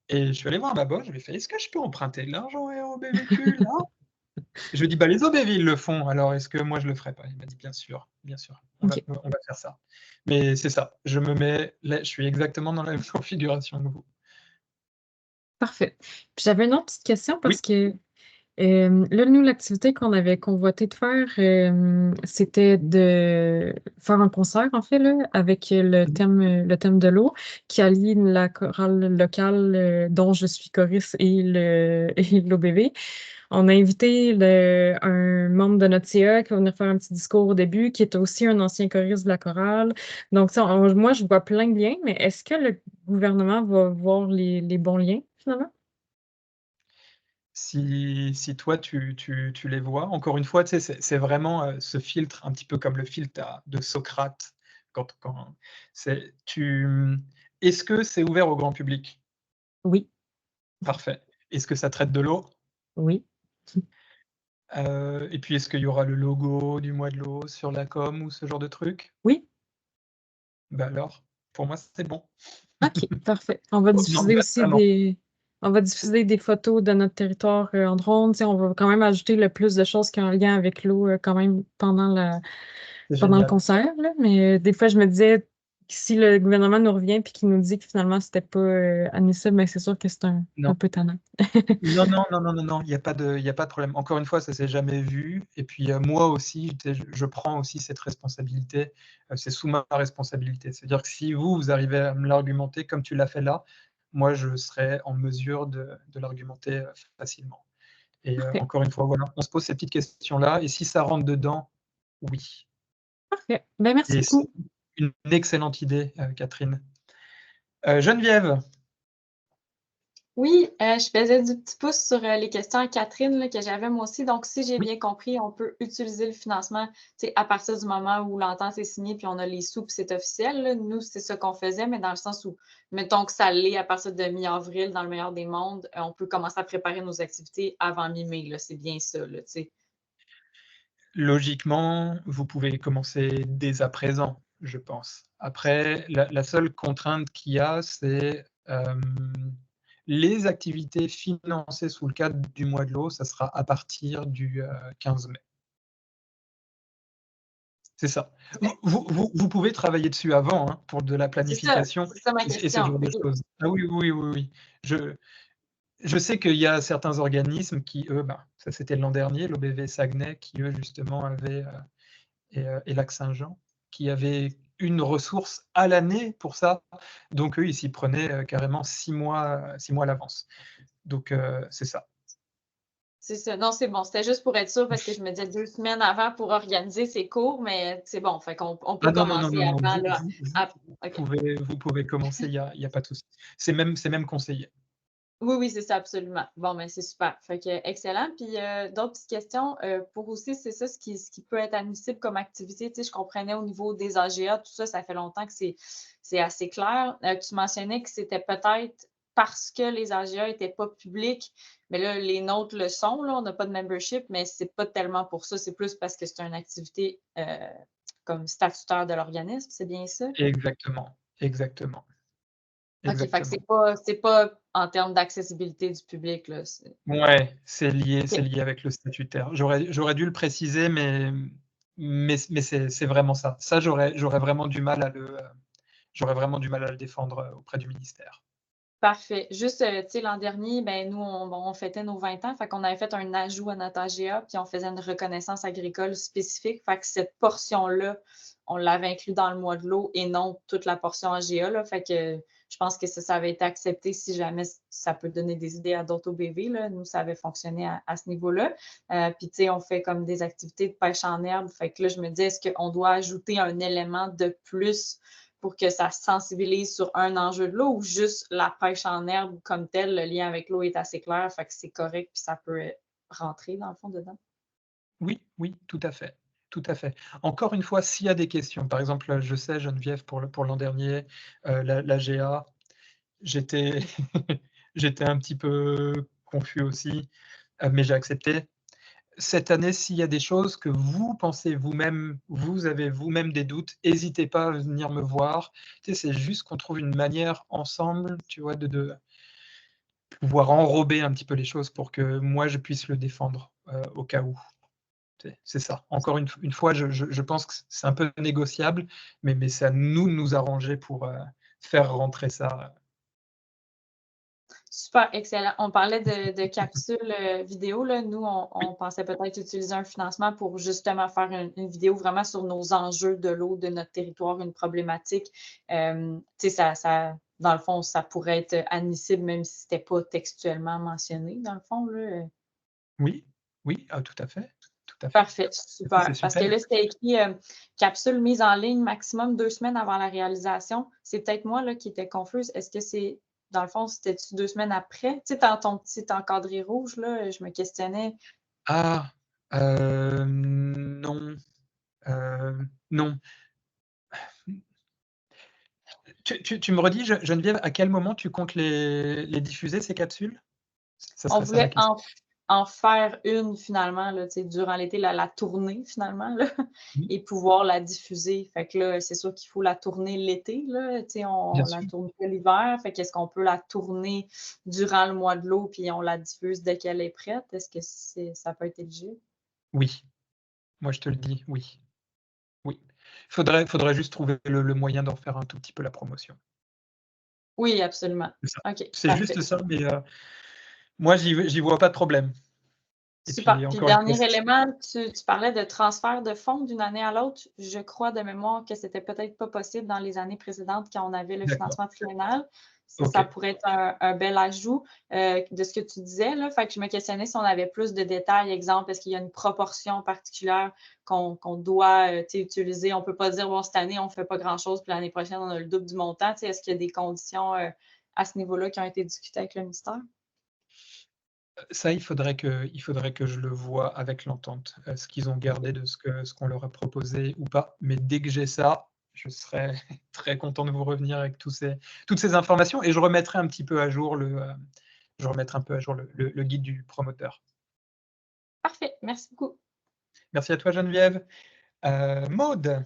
et je suis allé voir ma boss, je lui ai fait: «Est-ce que je peux emprunter de l'argent au BVQ là?» Je lui ai dit: «Bah, les Aubéville le font, alors est-ce que moi je le ferais pas?» Il m'a dit: bien sûr, on va OK. on va faire ça». Mais c'est ça, je me mets là, je suis exactement dans la même configuration que vous. Parfait. Puis j'avais une autre petite question Oui, parce que là, nous, l'activité qu'on avait convoité de faire, c'était de faire un concert, en fait, là, avec mmh, le thème de l'eau, qui allie la chorale locale, dont je suis choriste et l'OBV. On a invité un membre de notre CA qui va venir faire un petit discours au début, qui est aussi un ancien choriste de la chorale. Donc, ça, moi, je vois plein de liens, mais est-ce que le gouvernement va voir les bons liens, finalement? si toi tu les vois, encore une fois, tu sais, c'est vraiment, ce filtre un petit peu comme le filtre de Socrate quand est-ce que c'est ouvert au grand public? Oui, Parfait. Est-ce que ça traite de l'eau? oui, Et puis est-ce qu'il y aura le logo du mois de l'eau sur la com ou ce genre de truc? oui. Bah, alors, pour moi, c'est bon. OK, parfait. Non, mais vraiment. On va diffuser des photos de notre territoire, en drone. Tu sais, on va quand même ajouter le plus de choses qui ont un lien avec l'eau, quand même C'est pendant le génial. concert, là. Mais, des fois, je me disais, si le gouvernement nous revient puis qu'il nous dit que finalement c'était pas, admissible, ben, c'est sûr que c'est un Non. peu tannant. Non, non, non, non, non, non, il y a pas de problème. Encore une fois, ça s'est jamais vu et puis, moi aussi, tu sais, je prends aussi cette responsabilité, c'est sous ma responsabilité. C'est-à-dire que si vous arrivez à me l'argumenter comme tu l'as fait là, moi, je serai en mesure de l'argumenter, facilement et Parfait, encore une fois, voilà, on se pose ces petites questions-là et si ça rentre dedans, oui parfait. Ben, merci et c'est beaucoup. une excellente idée, Catherine. Geneviève? Oui, je faisais du petit pouce sur les questions à Catherine là, que j'avais moi aussi. Donc, si j'ai Oui. bien compris, on peut utiliser le financement à partir du moment où l'entente est signée puis on a les sous puis c'est officiel. Là. Nous, c'est ça qu'on faisait, mais dans le sens où, mettons que ça l'est à partir de mi-avril, dans le meilleur des mondes, on peut commencer à préparer nos activités avant mi-mai. Là. C'est bien ça. Là, Logiquement, vous pouvez commencer dès à présent, je pense. Après, la seule contrainte qu'il y a, c'est les activités financées sous le cadre du mois de l'eau, ça sera à partir du 15 mai. C'est ça. Vous pouvez travailler dessus avant, hein, pour de la planification c'est ça ma et ce question. genre de choses. Ah oui, oui, oui, oui. Je sais qu'il y a certains organismes qui, eux, ça c'était l'an dernier, l'OBV Saguenay, qui eux justement avaient, et Lac-Saint-Jean, qui avaient une ressource à l'année pour ça. Donc eux, ils s'y prenaient carrément 6 mois à l'avance. Donc c'est ça. C'est ça. Non, c'est bon. C'était juste pour être sûr parce que je me disais 2 semaines avant pour organiser ces cours, mais c'est bon. Fait qu'on peut Ah non, non, non, commencer non, non, avant. Là. OK. vous pouvez commencer, il y a pas de souci. C'est même conseillé. Oui, oui, c'est ça, absolument. Bon, ben c'est super. Fait que excellent. Puis d'autres petites questions. Pour aussi, c'est ça, ce qui peut être admissible comme activité. Tu sais, je comprenais au niveau des AGA, tout ça, ça fait longtemps que c'est assez clair. Tu mentionnais que c'était peut-être parce que les AGA n'étaient pas publics, mais là, les nôtres le sont, là, on n'a pas de membership, mais c'est pas tellement pour ça, c'est plus parce que c'est une activité comme statutaire de l'organisme, c'est bien ça? Exactement, exactement, OK, fait que exactement. c'est pas en termes d'accessibilité du public, là. Ouais, c'est OK. lié avec le statutaire. J'aurais dû le préciser, mais c'est vraiment ça. Ça, j'aurais vraiment du mal à le défendre auprès du ministère. Parfait. Juste, tu sais, l'an dernier, ben nous, on fêtait nos 20 ans, fait qu'on avait fait un ajout à notre AGA, puis on faisait une reconnaissance agricole spécifique. Fait que cette portion-là, on l'avait inclus dans le mois de l'eau et non toute la portion AGA, là. Fait que je pense que ça avait été accepté si jamais ça peut donner des idées à d'autres OBV, là. Nous, ça avait fonctionné à ce niveau-là. Puis, tu sais, on fait comme des activités de pêche en herbe. Fait que là, je me dis, est-ce qu'on doit ajouter un élément de plus pour que ça sensibilise sur un enjeu de l'eau ou juste la pêche en herbe comme telle, le lien avec l'eau est assez clair, fait que c'est correct puis ça peut rentrer dans le fond dedans? Oui, oui, tout à fait, tout à fait. Encore une fois, s'il y a des questions, par exemple, je sais, Geneviève, pour l'an dernier, la GA, j'étais j'étais un petit peu confus aussi, mais j'ai accepté. Cette année, s'il y a des choses que vous pensez vous-même, vous avez vous-même des doutes, n'hésitez pas à venir me voir. Tu sais, c'est juste qu'on trouve une manière ensemble, tu vois, de pouvoir enrober un petit peu les choses pour que moi, je puisse le défendre, au cas où. C'est ça. Encore une fois, je pense que c'est un peu négociable, mais c'est à nous de nous arranger pour, faire rentrer ça. Super, excellent. On parlait de capsules vidéo. Là. Nous, on pensait peut-être utiliser un financement pour justement faire une vidéo vraiment sur nos enjeux de l'eau de notre territoire, une problématique. Tu sais, dans le fond, ça pourrait être admissible même si ce n'était pas textuellement mentionné, dans le fond. Là. Oui, oui, ah, tout à fait, tout à fait. Parfait, C'est super. Parce que super. là, c'était écrit capsule mise en ligne maximum 2 semaines avant la réalisation. C'est peut-être moi là, qui étais confuse. Est-ce que c'est, dans le fond, c'était-tu 2 semaines après? Tu sais, dans ton petit encadré rouge, là, je me questionnais. Ah, non, non. Tu me redis, Geneviève, à quel moment tu comptes les diffuser, ces capsules? Ça On serait ça la voulait question. en faire une finalement, là, tu sais, durant l'été, la tournée finalement, là, Oui, et pouvoir la diffuser. Fait que là, c'est sûr qu'il faut la tourner l'été, là, tu sais, on bien la sûr. tourne pas l'hiver. Fait qu'est-ce qu'on peut la tourner durant le mois de l'eau, puis on la diffuse dès qu'elle est prête? Est-ce que ça peut être éligible? Oui, moi je te le dis, oui, oui. Faudrait juste trouver le moyen d'en faire un tout petit peu la promotion. Oui, absolument. C'est ça. OK, C'est juste parfait. ça, mais moi j'y vois pas de problème et puis Super. Puis encore une fois, dernier élément, tu parlais de transfert de fonds d'une année à l'autre. Je crois de mémoire que c'était peut-être pas possible dans les années précédentes quand on avait le d'accord, financement triennal. Ça OK. pourrait être un bel ajout de ce que tu disais, là. Fait que je me questionnais si on avait plus de détails. Exemple, est-ce qu'il y a une proportion particulière qu'on doit utiliser? On peut pas dire, bon, cette année, on fait pas grand-chose, puis l'année prochaine, on a le double du montant. Tu sais, est-ce qu'il y a des conditions à ce niveau-là qui ont été discutés avec le ministère? Ça, il faudrait que je le voie avec l'entente, ce qu'ils ont gardé de ce qu'on leur a proposé ou pas. Mais dès que j'ai ça, je serai très content de vous revenir avec toutes ces informations et je remettrai un petit peu à jour le guide du promoteur. Parfait, merci beaucoup. Merci à toi Geneviève. Maude?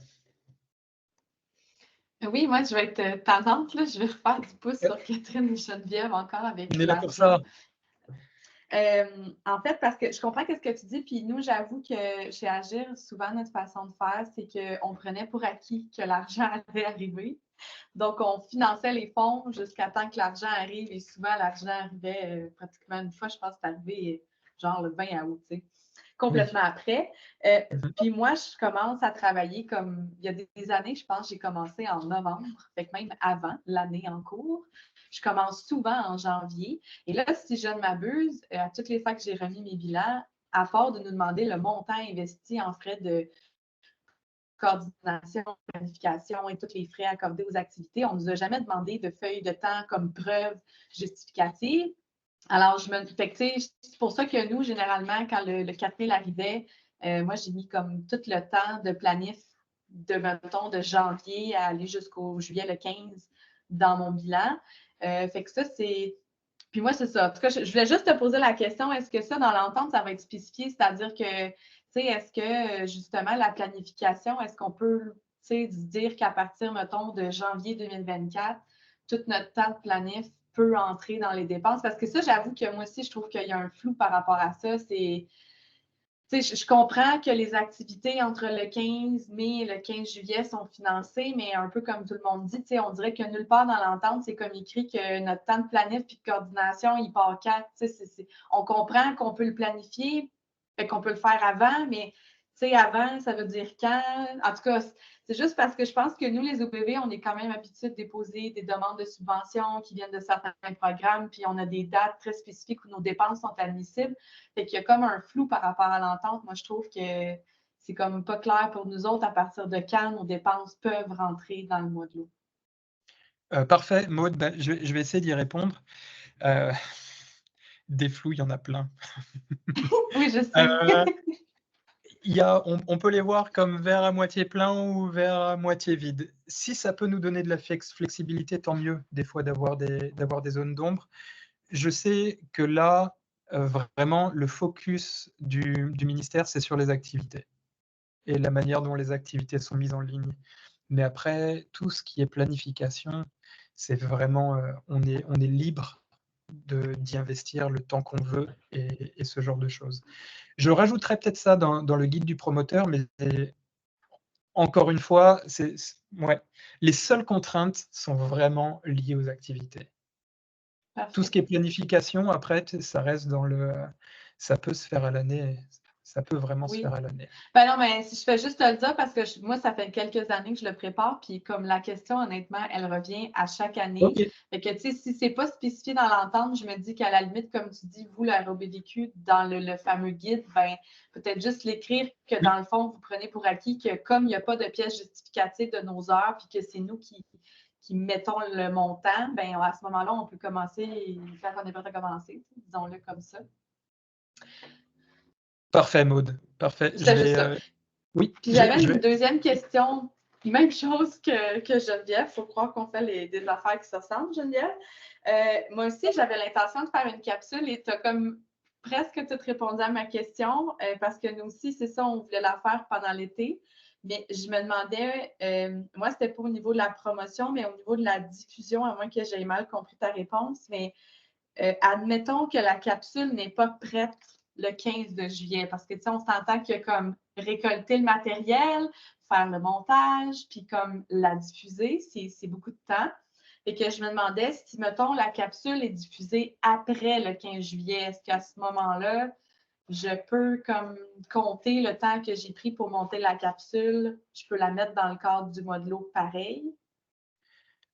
Oui, moi, je vais être tannante, là. Je vais refaire du pouce sur Catherine et Geneviève encore avec On est là pour ça. En fait, parce que je comprends ce que tu dis, puis nous, j'avoue que chez Agir, souvent, notre façon de faire, c'est qu'on prenait pour acquis que l'argent allait arriver. Donc, on finançait les fonds jusqu'à temps que l'argent arrive, et souvent, l'argent arrivait pratiquement une fois, je pense que c'est arrivé genre le 20 août, tu sais, complètement après. Puis moi, je commence à travailler comme, il y a des années, je pense, j'ai commencé en novembre, fait que même avant l'année en cours. Je commence souvent en janvier. Et là, si je ne m'abuse, à toutes les fois que j'ai remis mes bilans, à part de nous demander le montant investi en frais de coordination, planification et tous les frais accordés aux activités, on ne nous a jamais demandé de feuille de temps comme preuve justificative. Alors, c'est pour ça que nous, généralement, quand le 4000 arrivait, moi, j'ai mis comme tout le temps de planif mettons, de janvier à aller jusqu'au juillet le 15 dans mon bilan. Fait que ça, c'est... Puis moi, c'est ça. En tout cas, je voulais juste te poser la question, est-ce que ça, dans l'entente, ça va être spécifié? C'est-à-dire que, tu sais, est-ce que, justement, la planification, est-ce qu'on peut, tu sais, dire qu'à partir, mettons, de janvier 2024, tout notre temps de planif peut entrer dans les dépenses? Parce que ça, j'avoue que moi aussi, je trouve qu'il y a un flou par rapport à ça. C'est... Je comprends que les activités entre le 15 mai et le 15 juillet sont financées, mais un peu comme tout le monde dit, on dirait que nulle part dans l'entente, c'est comme écrit que notre temps de planif et de coordination, il part 4. On comprend qu'on peut le planifier, qu'on peut le faire avant, mais avant, ça veut dire quand? En tout cas, c'est juste parce que je pense que nous, les OPV, on est quand même habitués de déposer des demandes de subventions qui viennent de certains programmes, puis on a des dates très spécifiques où nos dépenses sont admissibles. Fait qu'il y a comme un flou par rapport à l'entente. Moi, je trouve que c'est comme pas clair pour nous autres à partir de quand nos dépenses peuvent rentrer dans le mois de l'eau. Parfait, Maud, je vais essayer d'y répondre. Des flous, il y en a plein. Oui, je sais. On peut les voir comme verre à moitié plein ou verre à moitié vide. Si ça peut nous donner de la flexibilité, tant mieux, des fois, d'avoir des zones d'ombre. Je sais que là, vraiment, le focus du ministère, c'est sur les activités et la manière dont les activités sont mises en ligne. Mais après, tout ce qui est planification, c'est vraiment, on est libre d'y investir le temps qu'on veut et ce genre de choses. Je rajouterais peut-être ça dans le guide du promoteur, mais encore une fois, les seules contraintes sont vraiment liées aux activités. Parfait. Tout ce qui est planification, après, ça reste ça peut se faire à l'année. Ça peut vraiment se faire à l'année. Ben non, mais si je fais juste te le dire, parce que moi, ça fait quelques années que je le prépare, puis comme la question, honnêtement, elle revient à chaque année. Okay. Fait que, tu sais, si c'est pas spécifié dans l'entente, je me dis qu'à la limite, comme tu dis, vous, la ROBVQ, dans le fameux guide, ben peut-être juste l'écrire que dans le fond, vous prenez pour acquis que comme il n'y a pas de pièce justificative de nos heures, puis que c'est nous qui mettons le montant, ben à ce moment-là, on peut commencer quand on est prêt à commencer, disons-le comme ça. Parfait, Maud. Parfait. Oui. Puis j'avais une deuxième question. Même chose que Geneviève. Il faut croire qu'on fait des affaires qui se ressemblent, Geneviève. Moi aussi, j'avais l'intention de faire une capsule et tu as comme presque tout répondu à ma question parce que nous aussi, c'est ça, on voulait la faire pendant l'été. Mais je me demandais, moi, c'était pas au niveau de la promotion, mais au niveau de la diffusion, à moins que j'aie mal compris ta réponse. Mais admettons que la capsule n'est pas prête le 15 de juillet, parce que, tu sais, on s'entend qu'il y a comme récolter le matériel, faire le montage, puis comme la diffuser, c'est beaucoup de temps. Et que je me demandais si, mettons, la capsule est diffusée après le 15 juillet, est-ce qu'à ce moment-là, je peux comme compter le temps que j'ai pris pour monter la capsule, je peux la mettre dans le cadre du mois de l'eau pareil?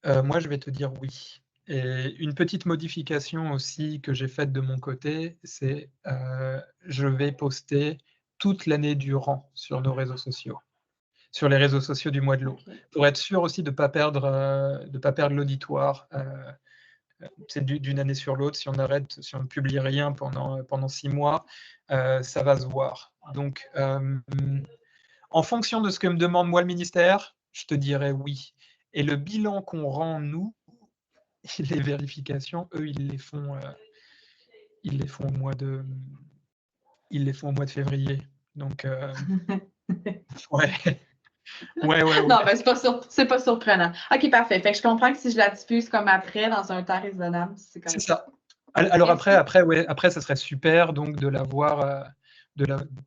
Moi, je vais te dire oui. Et une petite modification aussi que j'ai faite de mon côté, c'est je vais poster toute l'année durant sur nos réseaux sociaux, sur les réseaux sociaux du mois de l'eau, pour être sûr aussi de ne pas perdre l'auditoire c'est d'une année sur l'autre. Si on arrête, si on ne publie rien pendant 6 mois, ça va se voir. Donc, en fonction de ce que me demande moi le ministère, je te dirais oui. Et le bilan qu'on rend, nous, les vérifications, eux, ils les font au mois de février. Donc, ouais. Ouais. Non, ben, c'est pas surprenant. OK, parfait. Fait que je comprends que si je la diffuse comme après, dans un temps raisonnable, c'est C'est correct. ça. Alors Merci. après, ça serait super donc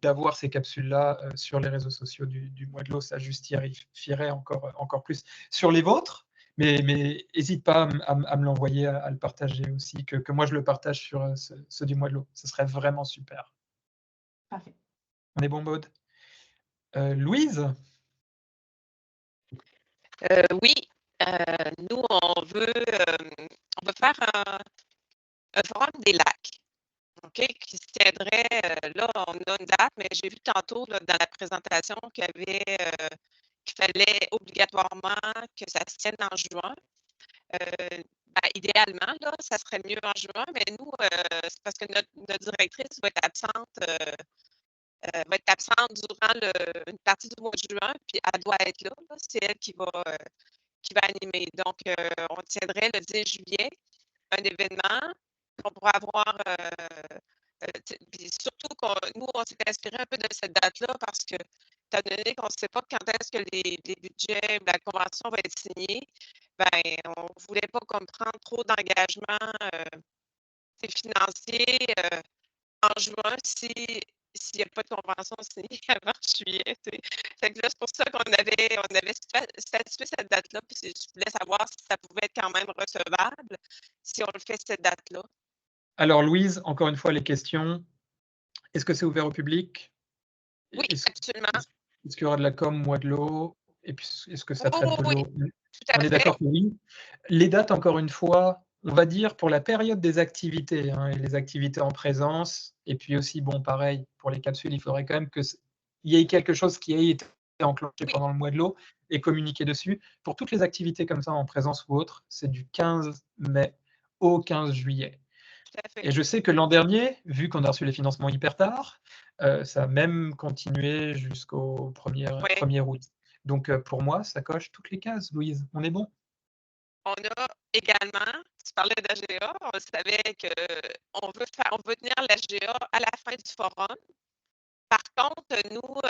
d'avoir ces capsules-là sur les réseaux sociaux du mois de l'eau, ça justifierait encore plus. Sur les vôtres, mais n'hésite pas à me l'envoyer, à le partager aussi, que moi je le partage sur ceux du mois de l'eau. Ce serait vraiment super. Parfait. On est bon, Maud? Louise? Oui, nous, on veut faire un forum des lacs, OK, qui se tiendrait, là, on a une date, mais j'ai vu tantôt là, dans la présentation qu'il fallait obligatoirement que ça se tienne en juin. Idéalement, là, ça serait mieux en juin, mais nous, c'est parce que notre directrice va être absente durant une partie du mois de juin, puis elle doit être là. C'est elle qui va animer. Donc, on tiendrait le 10 juillet un événement qu'on pourra avoir. Puis surtout, nous, on s'est inspiré un peu de cette date-là parce que, étant donné qu'on ne sait pas quand est-ce que les budgets, la convention va être signée, ben, on ne voulait pas comme prendre trop d'engagements financiers en juin s'il n'y a pas de convention signée avant juillet. Fait que là, c'est pour ça qu'on avait statué cette date-là, puis je voulais savoir si ça pouvait être quand même recevable si on le fait cette date-là. Alors Louise, encore une fois, les questions. Est-ce que c'est ouvert au public? Oui, absolument. Est-ce qu'il y aura de la com, mois de l'eau? Et puis, est-ce que ça traite de Oui, l'eau? tout à On est fait. d'accord que oui. Les dates, encore une fois, on va dire pour la période des activités, et les activités en présence, et puis aussi, bon, pareil, pour les capsules, il faudrait quand même qu'il y ait quelque chose qui ait été enclenché pendant le mois de l'eau et communiqué dessus. Pour toutes les activités comme ça, en présence ou autre, c'est du 15 mai au 15 juillet. Et je sais que l'an dernier, vu qu'on a reçu les financements hyper tard, ça a même continué jusqu'au 1er août. Donc, pour moi, ça coche toutes les cases, Louise. On est bon? On a également, tu parlais d'AGA, on savait qu'on veut tenir l'AGA à la fin du forum. Par contre, nous,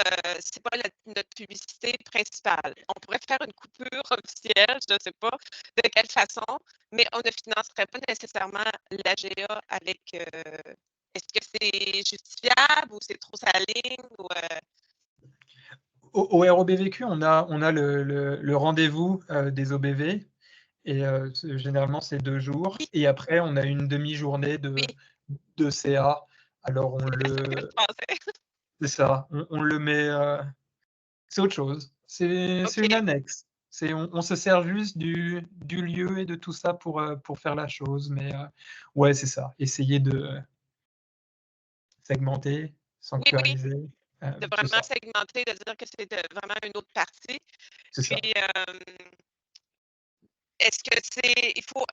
ce n'est pas notre publicité principale. On pourrait faire une coupure officielle, je ne sais pas de quelle façon, mais on ne financerait pas nécessairement l'AGA avec. Est-ce que c'est justifiable ou c'est trop sa ligne? Au ROBVQ, on a le rendez-vous des OBV, et généralement, c'est 2 jours. Et après, on a une demi-journée de CA. Alors, c'est ça, on le met. C'est autre chose. C'est une annexe. On se sert juste du lieu et de tout ça pour faire la chose. Mais ouais, c'est ça. Essayer de segmenter, sanctuariser. De vraiment segmenter, de dire que c'est vraiment une autre partie. C'est ça. Puis, est-ce que il faut,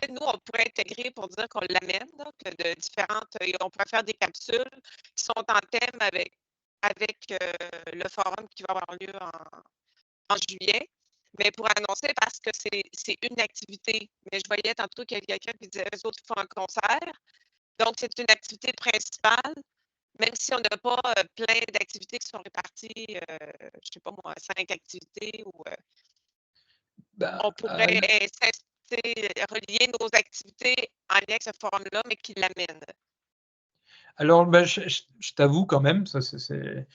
nous, on pourrait intégrer pour dire qu'on l'amène, que de différentes, on pourrait faire des capsules qui sont en thème avec le forum qui va avoir lieu en juillet, mais pour annoncer parce que c'est une activité. Mais je voyais tantôt qu'il y a quelqu'un qui disait eux autres font un concert. Donc, c'est une activité principale, même si on n'a pas plein d'activités qui sont réparties, je ne sais pas moi, 5 activités ou on pourrait relier nos activités en lien avec ce forum-là, mais qui l'amène. Alors, je t'avoue quand même, ça c'est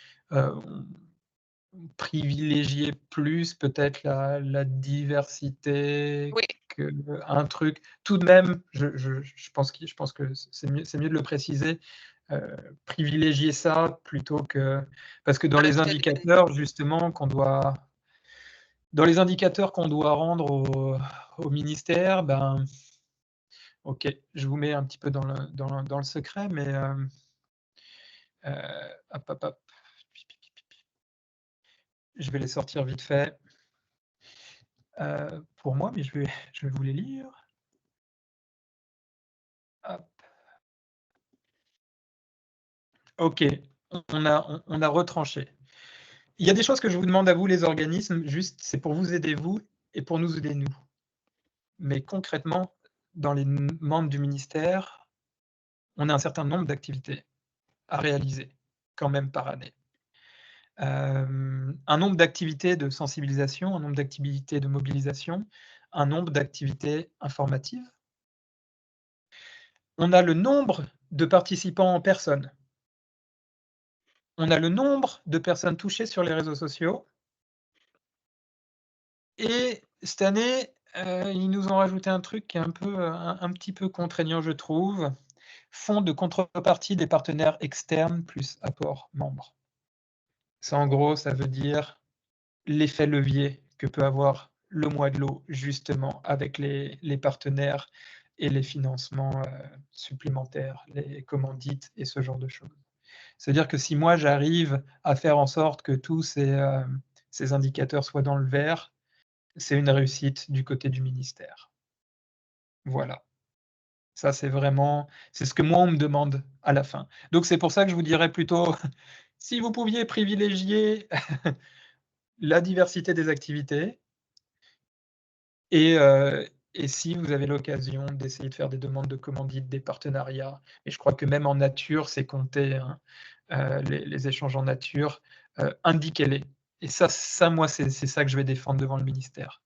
privilégier plus peut-être la diversité qu'un truc. Tout de même, je pense que c'est mieux de le préciser, privilégier ça plutôt que. Parce que dans les indicateurs, justement, dans les indicateurs qu'on doit rendre au ministère, ben, ok, je vous mets un petit peu dans le secret, mais hop. Je vais les sortir vite fait pour moi, mais je vais vous les lire. Hop. OK, on a retranché. Il y a des choses que je vous demande à vous, les organismes, juste, c'est pour vous aider, vous, et pour nous aider, nous. Mais concrètement, dans les membres du ministère, on a un certain nombre d'activités à réaliser, quand même, par année. Un nombre d'activités de sensibilisation, un nombre d'activités de mobilisation, un nombre d'activités informatives. On a le nombre de participants en personne. On a le nombre de personnes touchées sur les réseaux sociaux. Et cette année, ils nous ont rajouté un truc qui est un petit peu contraignant, je trouve. Fonds de contrepartie des partenaires externes plus apport membres. Ça, en gros, ça veut dire l'effet levier que peut avoir le mois de l'eau, justement, avec les partenaires et les financements supplémentaires, les commandites et ce genre de choses. C'est-à-dire que si moi, j'arrive à faire en sorte que tous ces indicateurs soient dans le vert, c'est une réussite du côté du ministère. Voilà. Ça, c'est ce que moi, on me demande à la fin. Donc, c'est pour ça que je vous dirais plutôt, si vous pouviez privilégier la diversité des activités et si vous avez l'occasion d'essayer de faire des demandes de commandites, des partenariats, et je crois que même en nature, c'est compté, hein, les échanges en nature, indiquez-les. Et ça, moi, c'est ça que je vais défendre devant le ministère.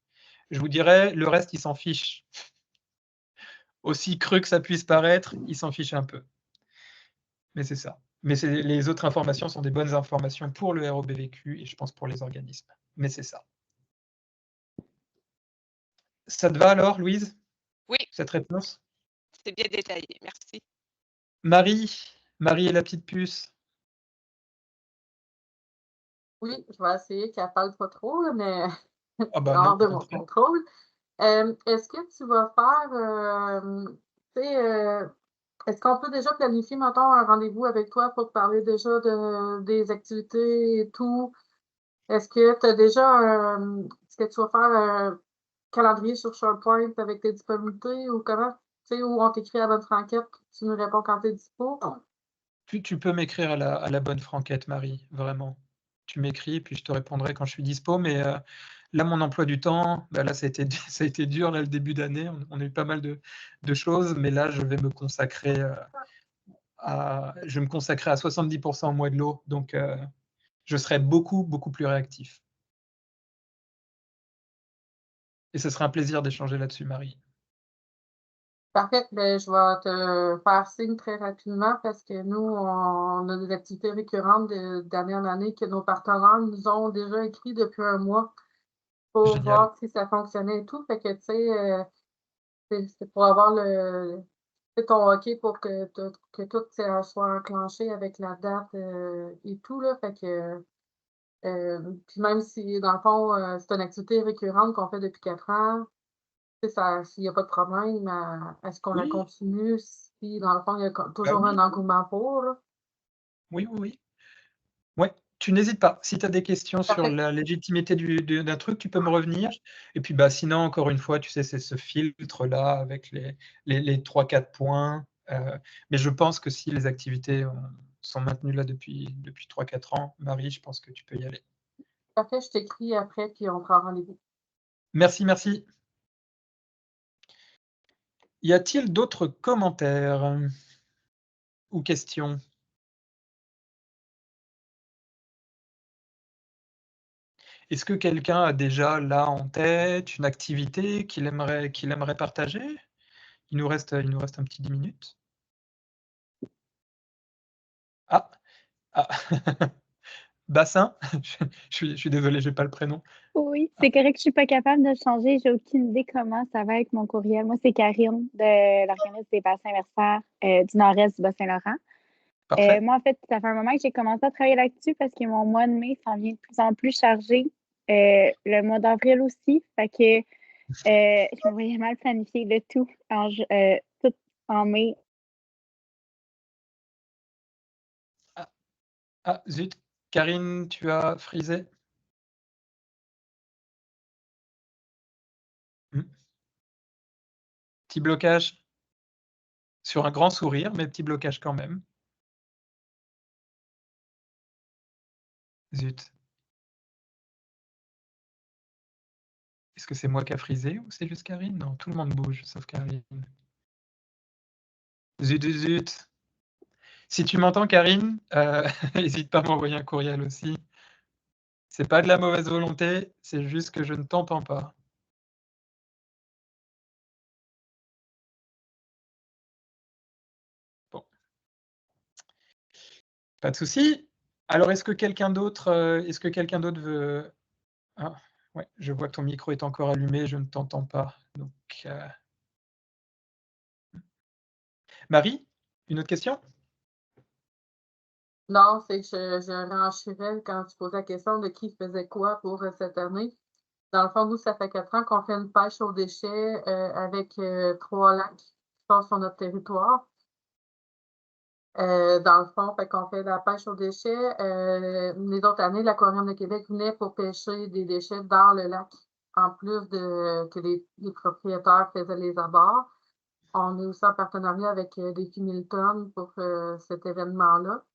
Je vous dirais, le reste, ils s'en fichent. Aussi creux que ça puisse paraître, ils s'en fichent un peu. Mais c'est ça. Mais les autres informations sont des bonnes informations pour le ROBVQ et je pense pour les organismes. Mais c'est ça. Ça te va alors, Louise, Oui, cette réponse? c'est bien détaillé. Merci. Marie et la petite puce. Oui, je vais essayer qu'elle parle pas trop, là, mais Ah bah non, hors de au mon contraire. contrôle. Est-ce que tu vas faire, tu sais, est-ce qu'on peut déjà planifier, mettons, un rendez-vous avec toi pour te parler déjà des activités et tout? Est-ce que tu as déjà, est-ce que tu vas faire un calendrier sur SharePoint avec tes disponibilités ou comment? Tu sais, où on t'écrit à la bonne franquette, tu nous réponds quand tu es dispo? Tu peux m'écrire à la bonne franquette, Marie, vraiment. Tu m'écris, puis je te répondrai quand je suis dispo. Mais là, mon emploi du temps, bah là, ça a été dur, là, le début d'année. On a eu pas mal de choses, mais là, je vais me consacrer à 70% au mois de l'eau. Donc, je serai beaucoup, beaucoup plus réactif. Et ce sera un plaisir d'échanger là-dessus, Marie. Parfait. Ben, je vais te faire signe très rapidement parce que nous, on a des activités récurrentes d'année en année que nos partenaires nous ont déjà écrit depuis un mois pour Génial. voir si ça fonctionnait et tout. Fait que, tu sais, c'est pour avoir ton OK pour que tout soit enclenché avec la date et tout, là. Fait que, puis même si, dans le fond, c'est une activité récurrente qu'on fait depuis 4 ans, s'il n'y a pas de problème, est-ce qu'on la Oui, continue si, dans le fond, il y a bah toujours un oui, engouement pour, là? oui, oui, oui. Ouais, tu n'hésites pas. Si tu as des questions sur Parfait. la légitimité d'un truc, tu peux me revenir. Et puis, bah, sinon, encore une fois, tu sais, c'est ce filtre-là avec les 3-4 points. Mais je pense que si les activités sont maintenues là depuis 3-4 ans, Marie, je pense que tu peux y aller. Parfait, je t'écris après, puis on prend rendez-vous. Merci, merci. Y a-t-il d'autres commentaires ou questions? Est-ce que quelqu'un a déjà là en tête une activité qu'il aimerait partager? Il nous reste un petit 10 minutes. Ah! Ah! Bassin? Je suis désolé, j'ai pas le prénom. Oui, Ah, c'est correct, je suis pas capable de le changer. J'ai aucune idée comment ça va avec mon courriel. Moi, c'est Karine de l'organisme des bassins versants du nord-est du Bas-Saint-Laurent. parfait. Moi, en fait, ça fait un moment que j'ai commencé à travailler là-dessus parce que mon mois de mai s'en vient de plus en plus chargé. Le mois d'avril aussi. Fait que je me voyais mal planifier le tout tout en mai. Ah, ah, zut, Karine, tu as frisé? Mmh. Petit blocage? sur un grand sourire, mais petit blocage quand même. Zut. Est-ce que c'est moi qui a frisé ou c'est juste Karine? Non, tout le monde bouge, sauf Karine. Zut, zut, zut. Si tu m'entends, Karine, n'hésite pas à m'envoyer un courriel aussi. C'est pas de la mauvaise volonté, c'est juste que je ne t'entends pas. Bon. Pas de souci. Alors, est-ce que quelqu'un d'autre veut... Ah, ouais, je vois que ton micro est encore allumé, je ne t'entends pas. Donc, Marie, une autre question? Non, c'est que je renchérais quand tu posais la question de qui faisait quoi pour cette année. Dans le fond, nous, ça fait 4 ans qu'on fait une pêche aux déchets avec 3 lacs qui sont sur notre territoire. Dans le fond, fait qu'on fait de la pêche aux déchets. Les autres années, l'Aquarium de Québec venait pour pêcher des déchets dans le lac, en plus de que les propriétaires faisaient les abords. On est aussi en partenariat avec Défi Milton pour cet événement-là.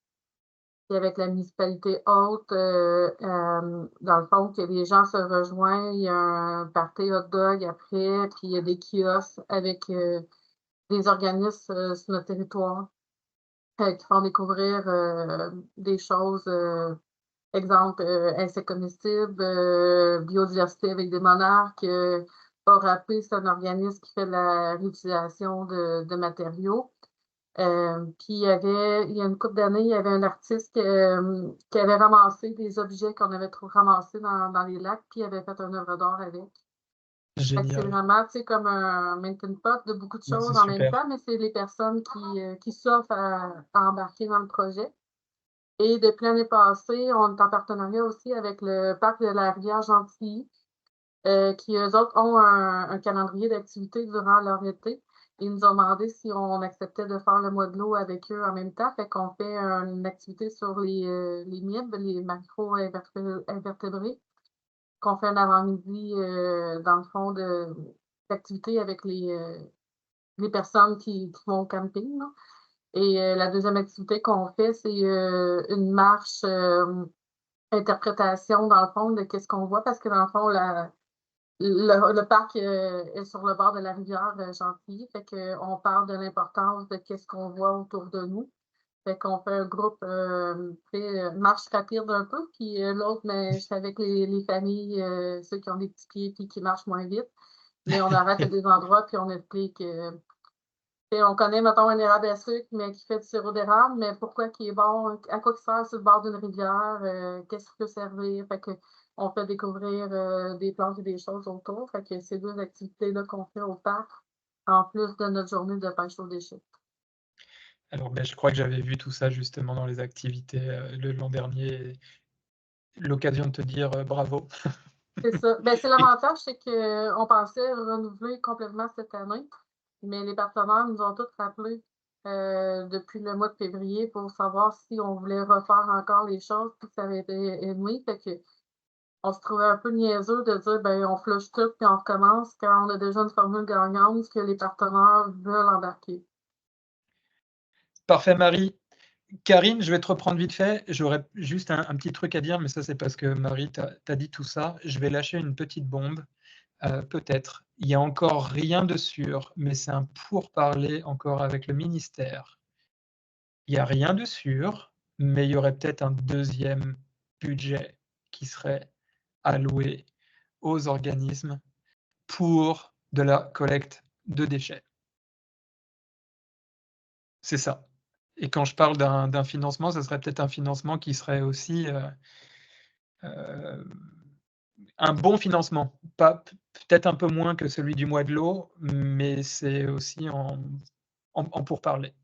Puis avec la municipalité haute, dans le fond, que les gens se rejoignent, il y a un party hot dog après, puis il y a des kiosques avec des organismes sur notre territoire qui font découvrir des choses, exemple, insectes comestibles, biodiversité avec des monarques. ORAP, c'est un organisme qui fait de la réutilisation de matériaux. Puis il y a une couple d'années, il y avait un artiste qui avait ramassé des objets qu'on avait ramassés dans les lacs, puis il avait fait une œuvre d'art avec. Fait que c'est Génial. vraiment, tu sais, comme un melting pot de beaucoup de Ouais, choses c'est en même super. temps, mais c'est les personnes qui s'offrent à embarquer dans le projet. Et depuis l'année passée, on est en partenariat aussi avec le parc de la rivière Gentilly, qui, eux autres, ont un calendrier d'activités durant leur été. Ils nous ont demandé si on acceptait de faire le mois de l'eau avec eux en même temps. Fait qu'on fait une activité sur les MIB, les macro-invertébrés, qu'on fait un avant-midi, dans le fond, d'activité avec les personnes qui vont au camping, là. Et la deuxième activité qu'on fait, c'est une marche interprétation, dans le fond, de qu'est-ce qu'on voit, parce que dans le fond, le parc est sur le bord de la rivière Gentilly, fait qu'on parle de l'importance de qu'est-ce qu'on voit autour de nous. Fait qu'on fait un groupe marche rapide un peu, puis l'autre, mais c'est avec les familles, ceux qui ont des petits pieds puis qui marchent moins vite. Mais on arrête à des endroits, puis on explique on connaît, mettons, un érable à sucre, mais qui fait du sirop d'érable, mais pourquoi il est bon, à quoi il sert sur le bord d'une rivière, qu'est-ce qu'il peut servir. Fait que on fait découvrir des plantes et des choses autour. Fait que c'est 2 activités-là qu'on fait au parc, en plus de notre journée de pêche aux déchets. Alors, je crois que j'avais vu tout ça justement dans les activités l'an dernier. L'occasion de te dire bravo. C'est ça. C'est l'avantage, c'est qu'on pensait renouveler complètement cette année, mais les partenaires nous ont tous rappelé depuis le mois de février pour savoir si on voulait refaire encore les choses, puis ça avait été aimé. Fait que on se trouvait un peu niaiseux de dire on flush tout puis on recommence quand on a déjà une formule gagnante que les partenaires veulent embarquer. Parfait, Marie. Karine, je vais te reprendre vite fait. J'aurais juste un petit truc à dire, mais ça, c'est parce que Marie t'a dit tout ça. Je vais lâcher une petite bombe. Peut-être. Il n'y a encore rien de sûr, mais c'est un pourparler encore avec le ministère. Il n'y a rien de sûr, mais il y aurait peut-être un deuxième budget qui serait alloué aux organismes pour de la collecte de déchets. C'est ça. Et quand je parle d'un financement, ce serait peut-être un financement qui serait aussi un bon financement. Peut-être un peu moins que celui du mois de l'eau, mais c'est aussi en pourparlers.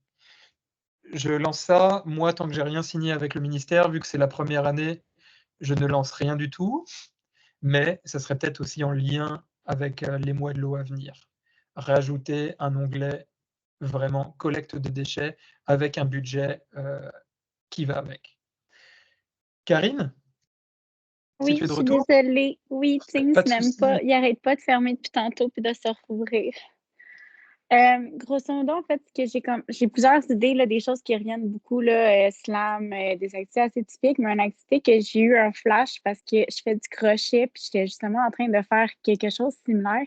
Je lance ça. Moi, tant que j'ai rien signé avec le ministère, vu que c'est la première année, je ne lance rien du tout. Mais ça serait peut-être aussi en lien avec les mois de l'eau à venir. Rajouter un onglet vraiment collecte de déchets avec un budget qui va avec. Karine, Oui, si tu es je de suis retour? désolée. Oui, Teams Pas de n'aime pas. souci. Il n'arrête pas de fermer depuis tantôt puis de se rouvrir. Grosso modo, en fait, j'ai plusieurs idées, là, des choses qui reviennent beaucoup, là, slam, des activités assez typiques, mais une activité que j'ai eu un flash parce que je fais du crochet, puis j'étais justement en train de faire quelque chose de similaire.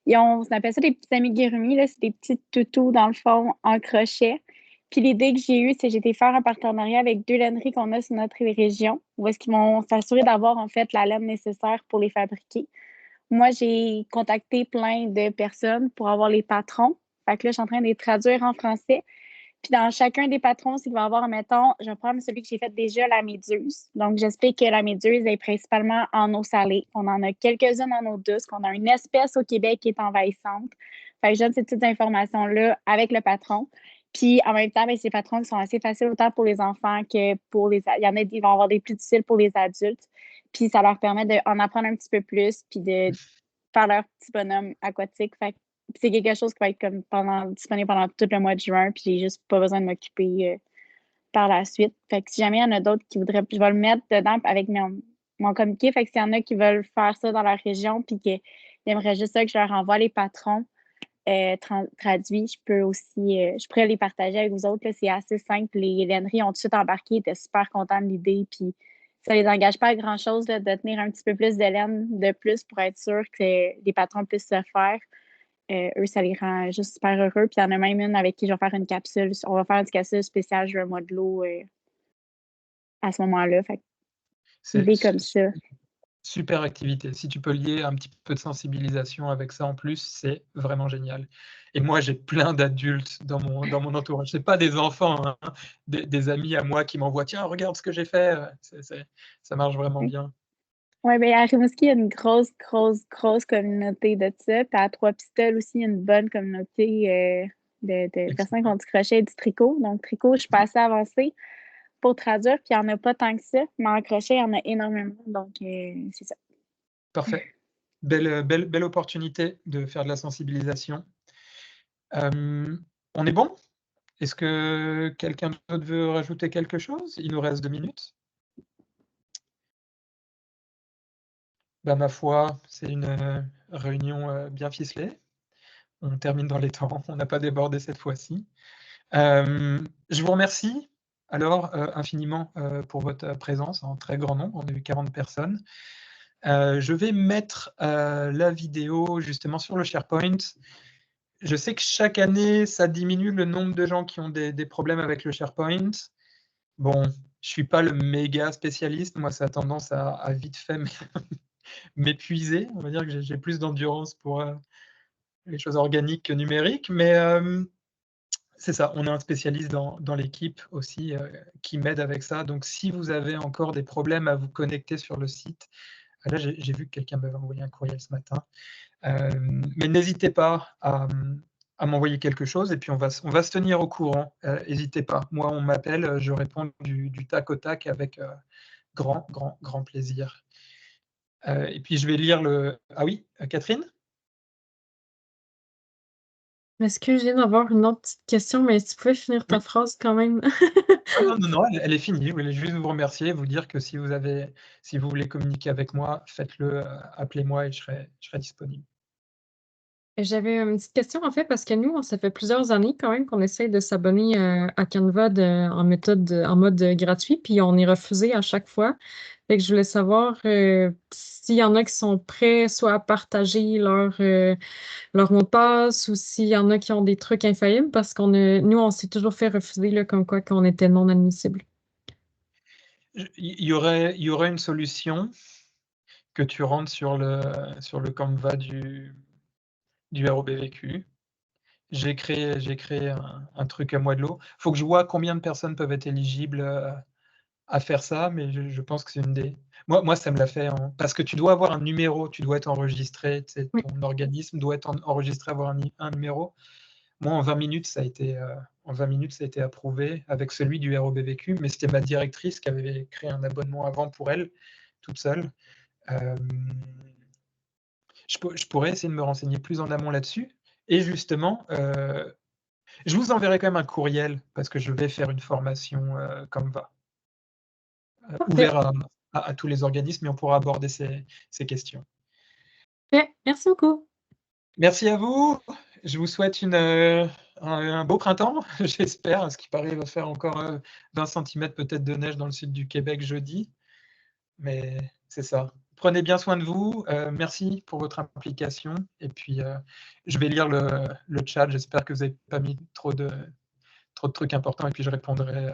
Et on appelle ça des petits amigurumis, là, c'est des petits toutous, dans le fond, en crochet. Puis l'idée que j'ai eue, c'est que j'ai été faire un partenariat avec 2 laineries qu'on a sur notre région, où est-ce qu'ils vont s'assurer d'avoir, en fait, la laine nécessaire pour les fabriquer. Moi, j'ai contacté plein de personnes pour avoir les patrons. Fait que là, je suis en train de les traduire en français. Puis dans chacun des patrons, c'est qu'il va y avoir, mettons, je vais prendre celui que j'ai fait déjà, la méduse. Donc, j'explique que la méduse est principalement en eau salée. On en a quelques-unes en eau douce, qu'on a une espèce au Québec qui est envahissante. Fait que je donne ces petites informations-là avec le patron. Puis en même temps, ben, ces patrons qui sont assez faciles autant pour les enfants que pour les... Il y en a qui vont avoir des plus difficiles pour les adultes. Puis ça leur permet d'en apprendre un petit peu plus, puis de faire leur petit bonhomme aquatique. Fait que c'est quelque chose qui va être comme disponible pendant tout le mois de juin, puis j'ai juste pas besoin de m'occuper par la suite. Fait que si jamais il y en a d'autres qui voudraient, je vais le mettre dedans avec mon communiqué. Fait que s'il y en a qui veulent faire ça dans leur région, puis qu'ils aimeraient juste ça que je leur envoie les patrons traduits, je pourrais les partager avec vous autres. Là. C'est assez simple. Les laineries ont tout de suite embarqué, ils étaient super contents de l'idée, puis ça les engage pas à grand-chose là, de tenir un petit peu plus de laine de plus pour être sûr que les patrons puissent se faire. Eux, ça les rend juste super heureux. Puis il y en a même une avec qui je vais faire une capsule. On va faire une capsule spéciale sur le mois de l'eau à ce moment-là. Fait C'est idée comme ça. super activité. Si tu peux lier un petit peu de sensibilisation avec ça en plus, c'est vraiment génial. Et moi, j'ai plein d'adultes dans mon entourage. C'est pas des enfants, hein, des amis à moi qui m'envoient « Tiens, regarde ce que j'ai fait ». Ça marche vraiment bien. Oui, bien, à Rimouski, il y a une grosse communauté de ça. Puis à Trois-Pistoles aussi, il y a une bonne communauté de personnes qui ont du crochet et du tricot. Donc, tricot, je suis pas assez avancée pour traduire, puis il n'y en a pas tant que ça. Mais en crochet, il y en a énormément. Donc, c'est ça. Parfait. Belle opportunité de faire de la sensibilisation. On est bon? Est-ce que quelqu'un d'autre veut rajouter quelque chose? Il nous reste 2 minutes. Bah, ma foi, c'est une réunion bien ficelée. On termine dans les temps, on n'a pas débordé cette fois-ci. Je vous remercie alors infiniment pour votre présence en très grand nombre. On a eu 40 personnes. Je vais mettre la vidéo justement sur le SharePoint. Je sais que chaque année, ça diminue le nombre de gens qui ont des problèmes avec le SharePoint. Bon, je ne suis pas le méga spécialiste. Moi, ça a tendance à vite fait m'épuiser. On va dire que j'ai plus d'endurance pour les choses organiques que numériques. Mais c'est ça, on a un spécialiste dans l'équipe aussi qui m'aide avec ça. Donc, si vous avez encore des problèmes à vous connecter sur le site, là, j'ai vu que quelqu'un m'avait envoyé un courriel ce matin. Mais n'hésitez pas à m'envoyer quelque chose et puis on va se tenir au courant. N'hésitez pas. Moi, on m'appelle, je réponds du tac au tac avec grand plaisir. Et puis, je vais lire le... Ah oui, Catherine? Est-ce que je viens d'avoir une autre petite question, mais si tu pouvais finir ta Oui. phrase quand même. Non, elle est finie. Je voulais juste vous remercier, vous dire que si vous voulez communiquer avec moi, faites-le, appelez-moi et je serai disponible. J'avais une petite question en fait parce que nous, ça fait plusieurs années quand même qu'on essaye de s'abonner à Canva en mode gratuit, puis on est refusé à chaque fois. Fait que je voulais savoir s'il y en a qui sont prêts soit à partager leur mot de passe ou s'il y en a qui ont des trucs infaillibles parce nous, on s'est toujours fait refuser là, comme quoi qu'on était non admissible. Il y aurait une solution que tu rentres sur le Canva du ROBVQ. J'ai créé un truc à moi de l'eau. Il faut que je vois combien de personnes peuvent être éligibles à faire ça, mais je pense que c'est une des... Moi, ça me l'a fait, parce que tu dois avoir un numéro, tu dois être enregistré, Oui. ton organisme doit être enregistré, avoir un numéro. Moi, en 20 minutes, ça a été approuvé avec celui du ROBVQ, mais c'était ma directrice qui avait créé un abonnement avant pour elle, toute seule. Je pourrais essayer de me renseigner plus en amont là-dessus. Et justement, je vous enverrai quand même un courriel parce que je vais faire une formation Canva ouvert à tous les organismes et on pourra aborder ces questions. Merci beaucoup. Merci à vous Je vous souhaite un beau printemps, j'espère. À ce qui paraît, il va faire encore 20 cm peut-être de neige dans le sud du Québec jeudi. Mais c'est ça. Prenez bien soin de vous. Merci pour votre implication. Et puis, je vais lire le chat. J'espère que vous n'avez pas mis trop de trucs importants. Et puis, je répondrai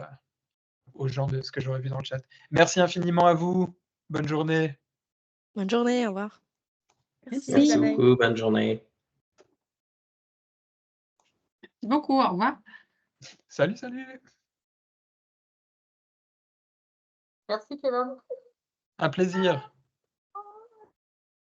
aux gens de ce que j'aurais vu dans le chat. Merci infiniment à vous. Bonne journée. Bonne journée, au revoir. Merci. Merci bye bye. beaucoup. Bonne journée. Merci beaucoup, au revoir. Salut, salut. Merci, Kevin. Un plaisir.